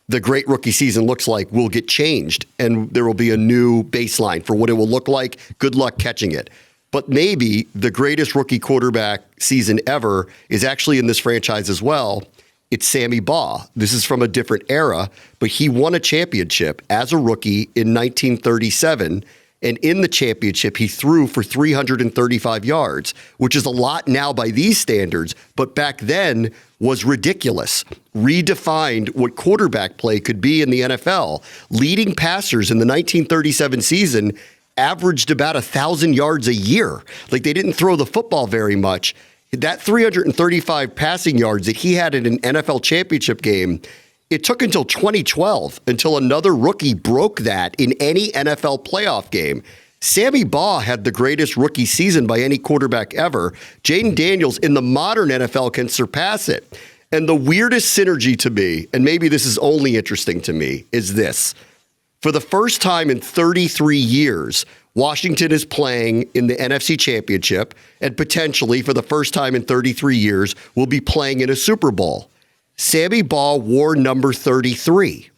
the great rookie season looks like will get changed, and there will be a new baseline for what it will look like. Good luck catching it. But maybe the greatest rookie quarterback season ever is actually in this franchise as well. It's Sammy Baugh. This is from a different era, but he won a championship as a rookie in 1937. And in the championship, he threw for 335 yards, which is a lot now by these standards, but back then was ridiculous. Redefined what quarterback play could be in the NFL. Leading passers in the 1937 season averaged about 1,000 yards a year. Like, they didn't throw the football very much. That 335 passing yards that he had in an NFL championship game, it took until 2012 until another rookie broke that in any NFL playoff game. Sammy Baugh had the greatest rookie season by any quarterback ever. Jayden Daniels in the modern NFL can surpass it. And the weirdest synergy to me, and maybe this is only interesting to me, is this. For the first time in 33 years, Washington is playing in the NFC Championship, and potentially for the first time in 33 years, will be playing in a Super Bowl. Sammy Baugh wore number 33.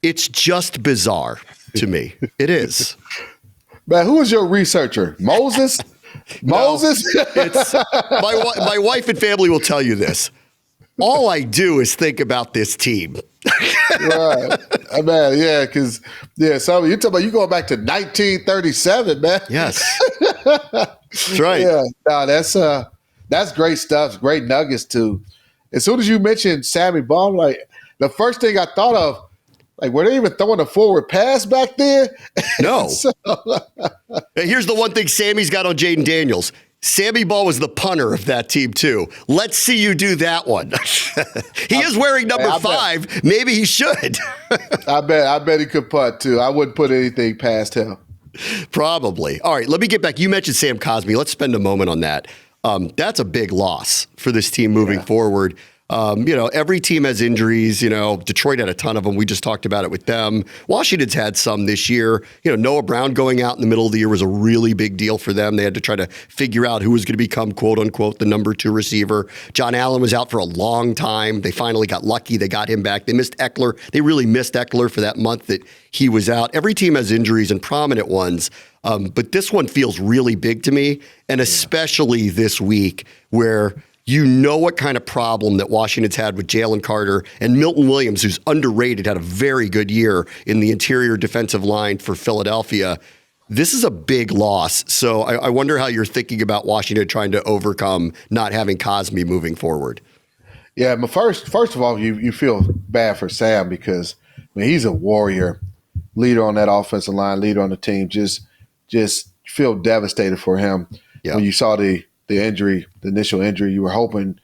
It's just bizarre to me. It is. Man, who is your researcher? Moses? Moses? No, it's, my wife and family will tell you this. All I do is think about this team. Right. Man, yeah, because, so you're talking about you going back to 1937, man. Yes. That's right. Yeah, no, that's great stuff. Great nuggets, too. As soon as you mentioned Sammy Baugh, like, the first thing I thought of, like, were they even throwing a forward pass back there? No. Here's the one thing Sammy's got on Jayden Daniels. Sammy Baugh was the punter of that team, too. Let's see you do that one. He is wearing number 5. Maybe he should. I bet he could punt, too. I wouldn't put anything past him. Probably. All right, let me get back. You mentioned Sam Cosmi. Let's spend a moment on that. That's a big loss for this team moving forward. Every team has injuries. Detroit had a ton of them. We just talked about it with them. Washington's had some this year. Noah Brown going out in the middle of the year was a really big deal for them. They had to try to figure out who was going to become, quote unquote, the number 2 receiver. John Allen was out for a long time. They finally got lucky. They got him back. They missed Eckler. They really missed Eckler for that month that he was out. Every team has injuries and prominent ones. But this one feels really big to me, and especially this week where what kind of problem that Washington's had with Jalen Carter and Milton Williams, who's underrated, had a very good year in the interior defensive line for Philadelphia. This is a big loss. So I wonder how you're thinking about Washington trying to overcome not having Cosmi moving forward. Yeah, but first of all, you feel bad for Sam because he's a warrior, leader on that offensive line, leader on the team. Just feel devastated for him when you saw the injury, the initial injury. You were hoping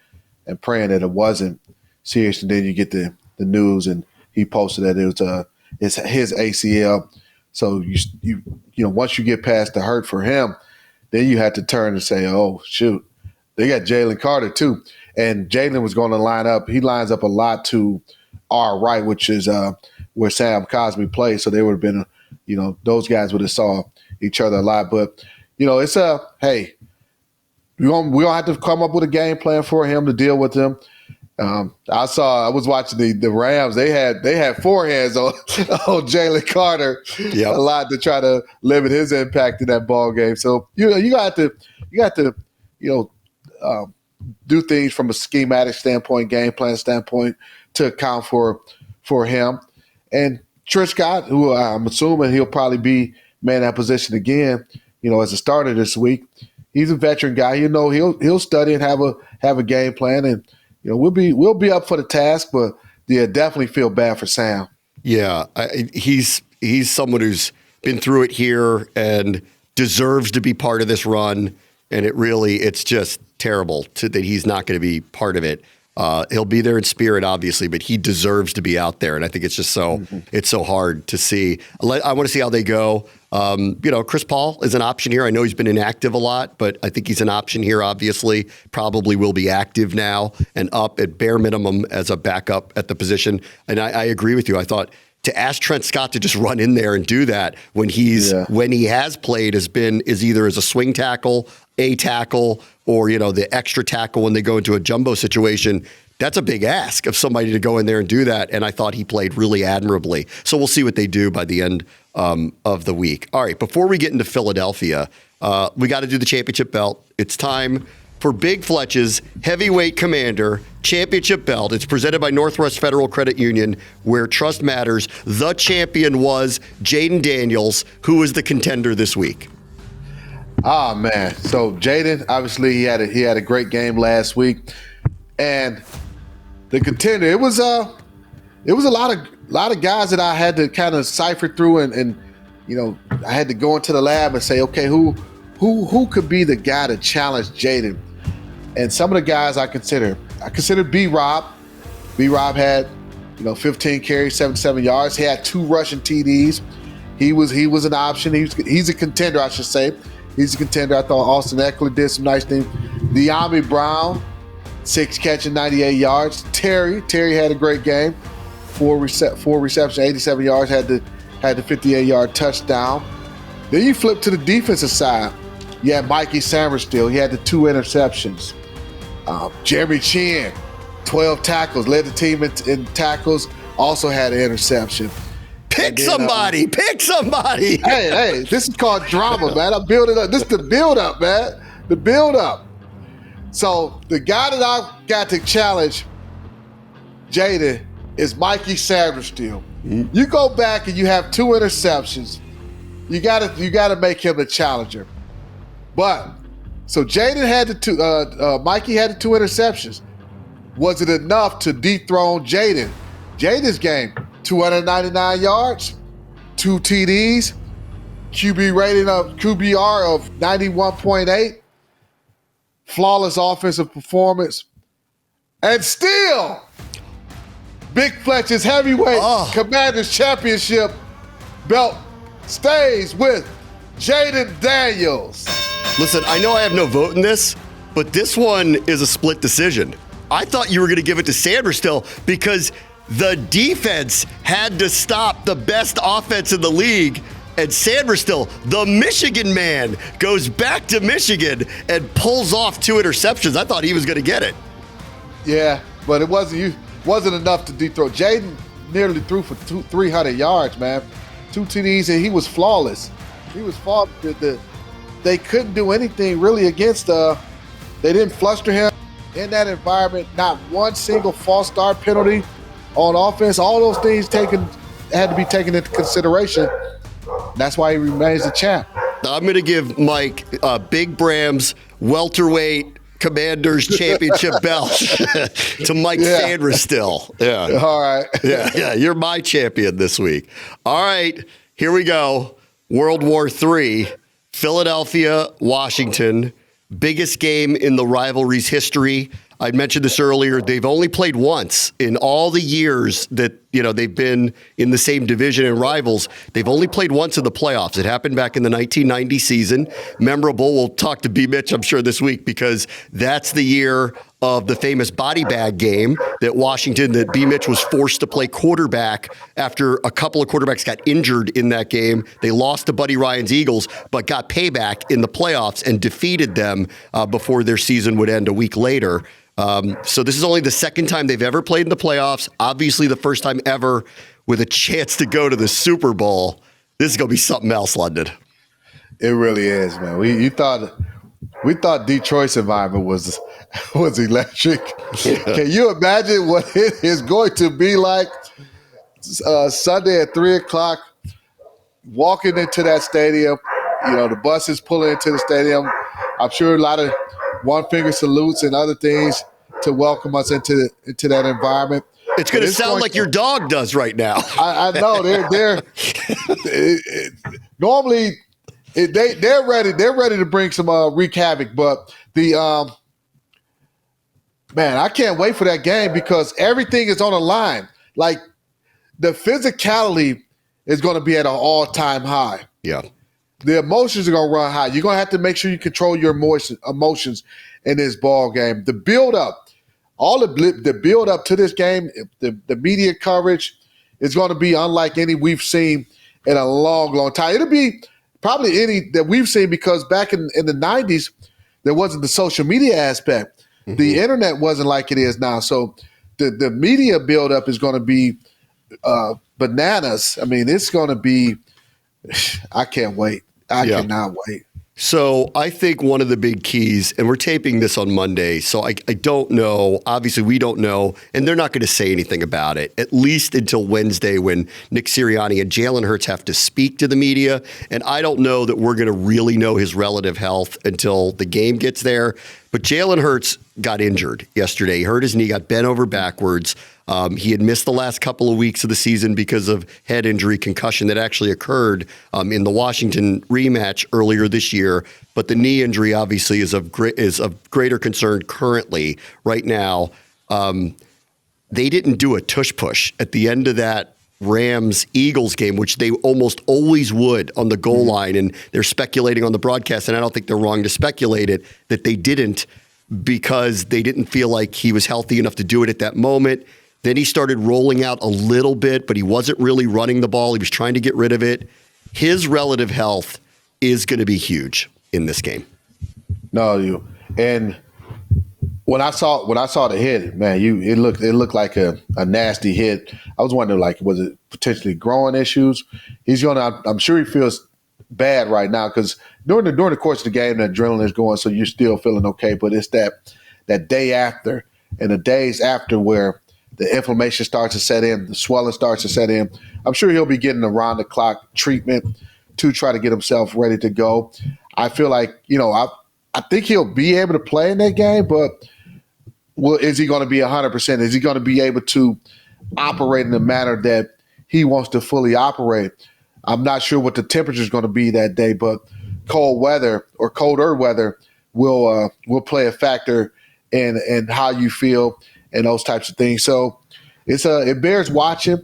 and praying that it wasn't serious, and then you get the news, and he posted that it's his ACL. So you once you get past the hurt for him, then you had to turn and say, oh shoot, they got Jalen Carter too, and Jalen was going to line up. He lines up a lot to our right, which is where Sam Cosmi plays. So they would have been, those guys would have saw each other a lot. But it's hey. We don't have to come up with a game plan for him to deal with him. I was watching the Rams. They had 4 hands on Jalen Carter a lot to try to limit his impact in that ball game. So you got to do things from a schematic standpoint, game plan standpoint to account for him. And Trent Scott, who I'm assuming he'll probably be man that position again, as a starter this week. He's a veteran guy. He'll study and have a game plan, and we'll be up for the task. But definitely feel bad for Sam. Yeah, he's someone who's been through it here and deserves to be part of this run. And it's just terrible that he's not going to be part of it. He'll be there in spirit, obviously, but he deserves to be out there. And I think it's just it's so hard to see. I want to see how they go. Chris Paul is an option here. I know he's been inactive a lot, but I think he's an option here, obviously. Probably will be active now and up at bare minimum as a backup at the position. And I agree with you. I thought to ask Trent Scott to just run in there and do that when he has played is either as a swing tackle, a tackle, or the extra tackle when they go into a jumbo situation. that's a big ask of somebody to go in there and do that. And I thought he played really admirably. So we'll see what they do by the end of the week. All right, before we get into Philadelphia, we got to do the championship belt. It's time for Big Fletch's Heavyweight Commander Championship Belt. It's presented by Northwest Federal Credit Union, where trust matters. The champion was Jayden Daniels, who was the contender this week. Oh man! So Jayden, obviously, he had a great game last week, and the contender. It was a lot of guys that I had to kind of cipher through, and I had to go into the lab and say, okay, who could be the guy to challenge Jayden? And some of the guys I consider B-Rob. B-Rob had 15 carries, 77 yards. He had 2 rushing TDs. He was an option. He's a contender, I should say. He's a contender. I thought Austin Eckler did some nice things. De'Ami Brown, 6 catching, 98 yards. Terry had a great game. 4 receptions, 87 yards, had the 58-yard touchdown. Then you flip to the defensive side. You had Mikey Sammerstill. He had the 2 interceptions. Jeremy Chin, 12 tackles, led the team in tackles, also had an interception. Pick somebody. Hey, this is called drama, man. I'm building up. This is the build-up, man. The build-up. So the guy that I got to challenge Jayden is Mikey Sammerstill. Mm-hmm. You go back and you have 2 interceptions. You gotta make him the challenger. But so Jayden had the 2. Mikey had the 2 interceptions. Was it enough to dethrone Jayden? Jayden's game: 299 yards, 2 TDs, QBR of 91.8, flawless offensive performance, and still Big Fletch's Heavyweight Commanders Championship belt stays with Jayden Daniels. Listen, I know I have no vote in this, but this one is a split decision. I thought you were going to give it to Sammerstill because the defense had to stop the best offense in the league, and Sammerstill, the Michigan man, goes back to Michigan and pulls off 2 interceptions. I thought he was going to get it. Yeah, but it wasn't enough to dethrone. Jayden nearly threw for 300 yards, man. 2 TDs, and he was flawless. They couldn't do anything really against. They didn't fluster him in that environment. Not one single false start penalty on offense. All those things had to be taken into consideration. That's why he remains the champ. I'm going to give Mike Big Bram's welterweight Commanders Championship belt to Mike Sammerstill. Yeah. All right. Yeah. You're my champion this week. All right. Here we go. World War III. Philadelphia, Washington. Biggest game in the rivalry's history. I mentioned this earlier. They've only played once in all the years that they've been in the same division and rivals. They've only played once in the playoffs. It happened back in the 1990 season. Memorable. We'll talk to B. Mitch, I'm sure, this week because that's the year of the famous body bag game that B. Mitch was forced to play quarterback after a couple of quarterbacks got injured in that game. They lost to Buddy Ryan's Eagles, but got payback in the playoffs and defeated them before their season would end a week later. So this is only the second time they've ever played in the playoffs. Obviously, the first time ever with a chance to go to the Super Bowl. This is going to be something else, London. It really is, man. We thought Detroit's environment was electric. Yeah. Can you imagine what it is going to be like Sunday at 3:00, walking into that stadium? The buses pulling into the stadium. I'm sure a lot of one-finger salutes and other things to welcome us into that environment. It's going to sound like your dog does right now. I know they're normally they're ready. They're ready to bring some wreak havoc, but the man, I can't wait for that game because everything is on the line. Like the physicality is going to be at an all-time high. Yeah. The emotions are going to run high. You're going to have to make sure you control your emotions in this ball game. The build-up, the build-up to this game, the media coverage is going to be unlike any we've seen in a long, long time. It'll be probably any that we've seen because back in the 90s, there wasn't the social media aspect. Mm-hmm. The internet wasn't like it is now. So the media buildup is going to be bananas. I mean, it's going to be. I can't wait. I cannot wait. So I think one of the big keys, and we're taping this on Monday, so I don't know. Obviously, we don't know, and they're not going to say anything about it, at least until Wednesday when Nick Sirianni and Jalen Hurts have to speak to the media. And I don't know that we're going to really know his relative health until the game gets there. But Jalen Hurts got injured yesterday. He hurt his knee, got bent over backwards. He had missed the last couple of weeks of the season because of head injury, concussion that actually occurred in the Washington rematch earlier this year. But the knee injury obviously is of greater concern currently right now. They didn't do a tush push at the end of that Rams-Eagles game, which they almost always would on the goal line. And they're speculating on the broadcast, and I don't think they're wrong to speculate it, that they didn't because they didn't feel like he was healthy enough to do it at that moment. Then he started rolling out a little bit, but he wasn't really running the ball. He was trying to get rid of it. His relative health is going to be huge in this game. And when I saw the hit, man, it looked like a nasty hit. I was wondering, like, was it potentially growing issues? I'm sure he feels bad right now because during the course of the game, the adrenaline is going, so you're still feeling okay. But it's that day after and the days after where the inflammation starts to set in, the swelling starts to set in. I'm sure he'll be getting around-the-clock treatment to try to get himself ready to go. I feel like, I think he'll be able to play in that game, but is he going to be 100%? Is he going to be able to operate in the manner that he wants to fully operate? I'm not sure what the temperature is going to be that day, but cold weather or colder weather will play a factor in how you feel and those types of things. So it bears watching.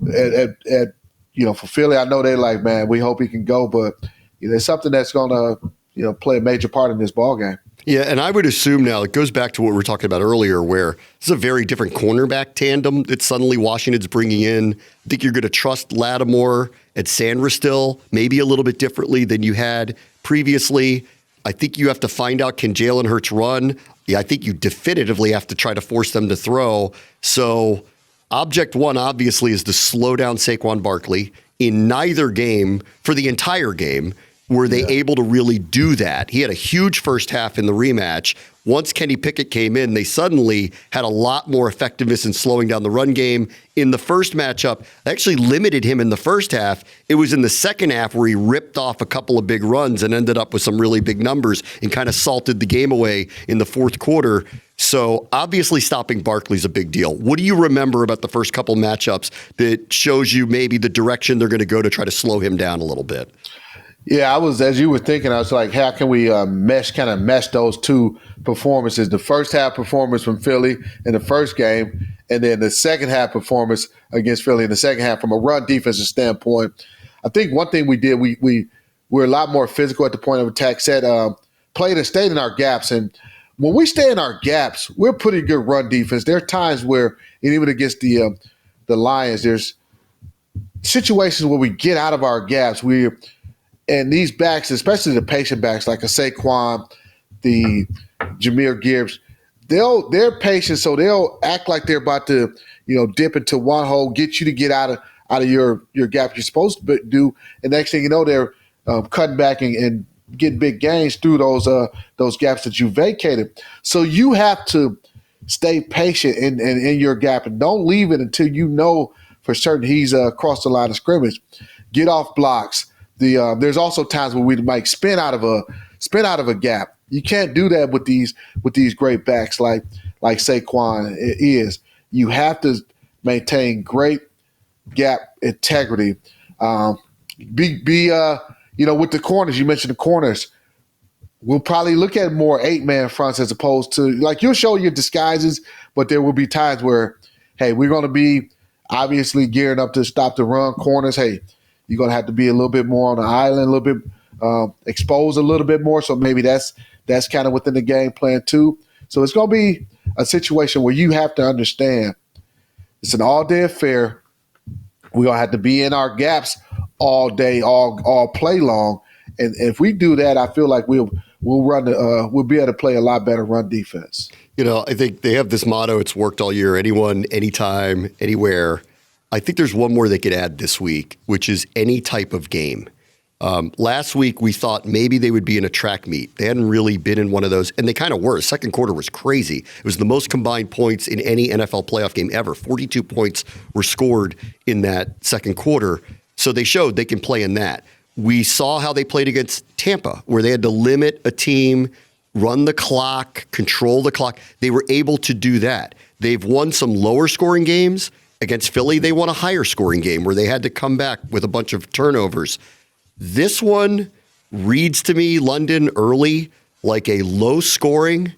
For Philly, I know they're like, man, we hope he can go, but it's something that's going to play a major part in this ball game. Yeah, and I would assume now it goes back to what we were talking about earlier, where this is a very different cornerback tandem that suddenly Washington's bringing in. I think you're going to trust Lattimore at Sandra still, maybe a little bit differently than you had previously. I think you have to find out, can Jalen Hurts run? Yeah, I think you definitively have to try to force them to throw. So object one, obviously, is to slow down Saquon Barkley. In neither game, for the entire game, were they able to really do that. He had a huge first half in the rematch. Once Kenny Pickett came in, they suddenly had a lot more effectiveness in slowing down the run game. In the first matchup, they actually limited him in the first half. It was in the second half where he ripped off a couple of big runs and ended up with some really big numbers and kind of salted the game away in the fourth quarter. So obviously stopping Barkley's a big deal. What do you remember about the first couple matchups that shows you maybe the direction they're going to go to try to slow him down a little bit? Yeah, as you were thinking, I was like, how can we mesh those two performances? The first half performance from Philly in the first game, and then the second half performance against Philly in the second half from a run defensive standpoint. I think one thing we did, we were a lot more physical at the point of attack, played and stayed in our gaps. And when we stay in our gaps, we're pretty good run defense. There are times where, and even against the Lions, there's situations where we get out of our gaps. And these backs, especially the patient backs like a Saquon, the Jahmyr Gibbs, they're patient, so they'll act like they're about to, dip into one hole, get you to get out of your gap you're supposed to do, and next thing you know, they're cutting back and getting big gains through those gaps that you vacated. So you have to stay patient in your gap and don't leave it until you know for certain he's across the line of scrimmage. Get off blocks. There's also times where we might spin out of a gap. You can't do that with these great backs like Saquon is. You have to maintain great gap integrity. With the corners, you mentioned the corners. We'll probably look at more 8-man fronts as opposed to, like, you'll show your disguises, but there will be times where, hey, we're going to be obviously gearing up to stop the run. Corners, hey, you're going to have to be a little bit more on the island, a little bit exposed a little bit more. So maybe that's kind of within the game plan too. So it's going to be a situation where you have to understand it's an all-day affair. We're going to have to be in our gaps all day, all play long. And if we do that, I feel like we'll be able to play a lot better run defense. I think they have this motto, it's worked all year, anyone, anytime, anywhere. I think there's one more they could add this week, which is any type of game. Last week, we thought maybe they would be in a track meet. They hadn't really been in one of those, and they kind of were. Second quarter was crazy. It was the most combined points in any NFL playoff game ever. 42 points were scored in that second quarter, so they showed they can play in that. We saw how they played against Tampa, where they had to limit a team, run the clock, control the clock. They were able to do that. They've won some lower scoring games. Against Philly, they won a higher scoring game where they had to come back with a bunch of turnovers. This one reads to me, London, early, like a low scoring.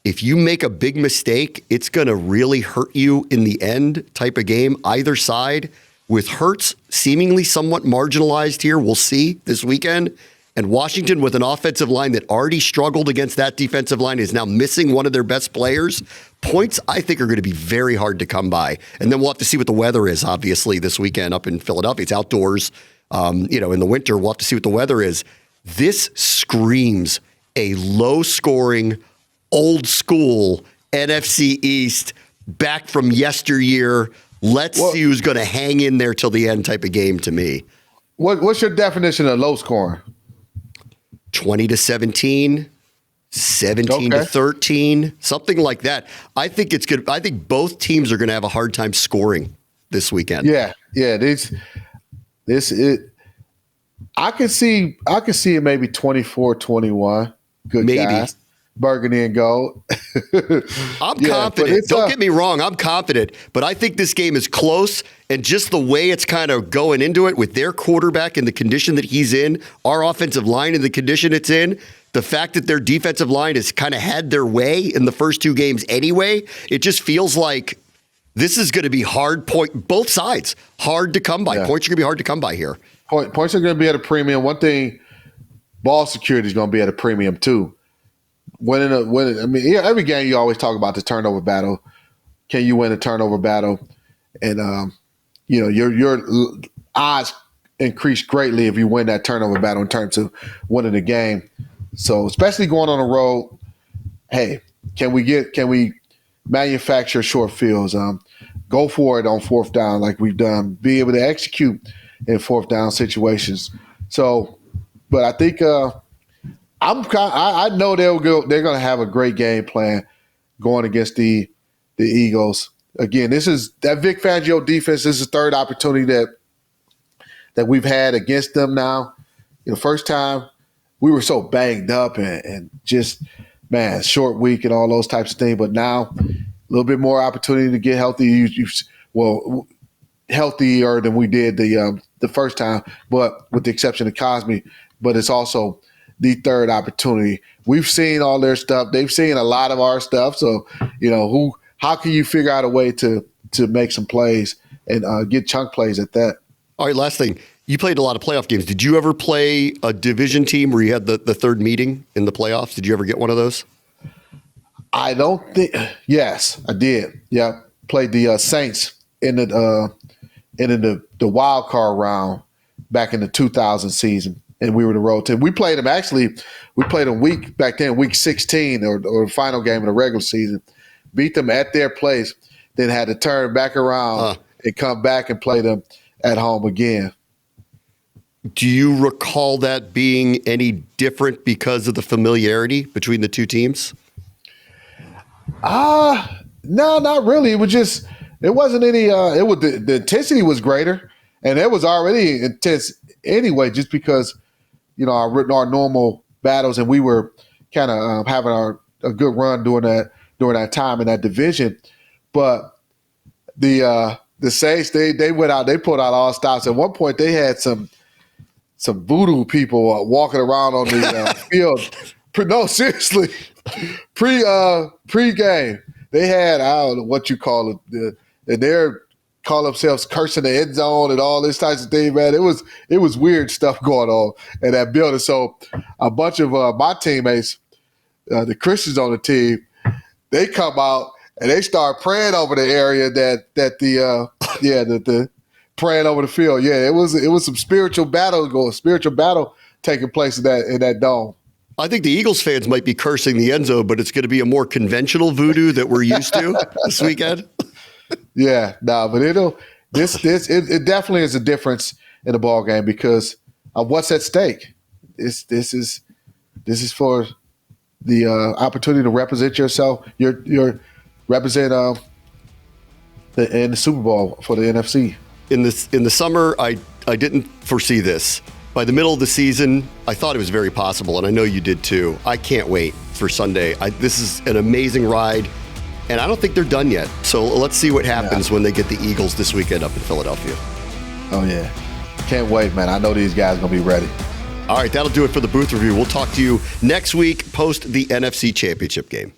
If you make a big mistake, it's going to really hurt you in the end type of game, either side. With Hurts seemingly somewhat marginalized here, we'll see this weekend. And Washington, with an offensive line that already struggled against that defensive line, is now missing one of their best players. Points, I think, are going to be very hard to come by. And then we'll have to see what the weather is, obviously, this weekend up in Philadelphia. It's outdoors. In the winter, we'll have to see what the weather is. This screams a low-scoring, old-school NFC East, back from yesteryear. Let's see who's going to hang in there till the end type of game to me. What's your definition of low-scoring? 20-17, 17-13, something like that. I think it's good. I think both teams are going to have a hard time scoring this weekend. Yeah. I could see it maybe 24-21. Good maybe. Guys. Burgundy and gold. I'm confident. Don't get me wrong. I'm confident, but I think this game is close, and just the way it's kind of going into it with their quarterback in the condition that he's in, our offensive line in the condition it's in, the fact that their defensive line has kind of had their way in the first two games anyway, it just feels like this is going to be both sides, hard to come by. Yeah. Points are going to be hard to come by here. Points are going to be at a premium. One thing, ball security is going to be at a premium too. Every game you always talk about the turnover battle. Can you win a turnover battle? And your odds increase greatly if you win that turnover battle in terms of winning the game. So especially going on the road, hey, can we manufacture short fields? Go for it on fourth down like we've done. Be able to execute in fourth down situations. So, but I think I know they're going to have a great game plan going against the Eagles. Again, this is that Vic Fangio defense. This is the third opportunity that we've had against them now. First time we were so banged up and just, man, short week and all those types of things. But now a little bit more opportunity to get healthy. Healthier than we did the first time, but with the exception of Cosme. But it's also the third opportunity. We've seen all their stuff. They've seen a lot of our stuff. So, how can you figure out a way to make some plays and get chunk plays at that? All right, last thing. You played a lot of playoff games. Did you ever play a division team where you had the third meeting in the playoffs? Did you ever get one of those? I don't think – yes, I did. Yeah, played the Saints in the wild card round back in the 2000 season. And we were the road team. We played them week 16 or the final game of the regular season. Beat them at their place, then had to turn back around and come back and play them at home again. Do you recall that being any different because of the familiarity between the two teams? No, not really. It wasn't any the intensity was greater, and it was already intense anyway, just because our normal battles, and we were kind of having a good run during that time in that division. But the Saints, they went out, they pulled out all stops. At one point, they had some voodoo people walking around on the field. No, seriously, pre-game, they had, I don't know what you call it, and they're call themselves cursing the end zone and all this types of thing, man. It was weird stuff going on in that building. So a bunch of my teammates, the Christians on the team, they come out and they start praying over the area that the praying over the field. Yeah, it was some spiritual battle taking place in that dome. I think the Eagles fans might be cursing the end zone, but it's going to be a more conventional voodoo that we're used to this weekend. Yeah, no, but it definitely is a difference in the ball game because of what's at stake. This is for the opportunity to represent yourself. You're represent in the Super Bowl for the NFC. In the summer, I didn't foresee this. By the middle of the season, I thought it was very possible, and I know you did too. I can't wait for Sunday. This is an amazing ride, and I don't think they're done yet. So let's see what happens when they get the Eagles this weekend up in Philadelphia. Oh, yeah. Can't wait, man. I know these guys are going to be ready. All right, that'll do it for the Booth Review. We'll talk to you next week post the NFC Championship game.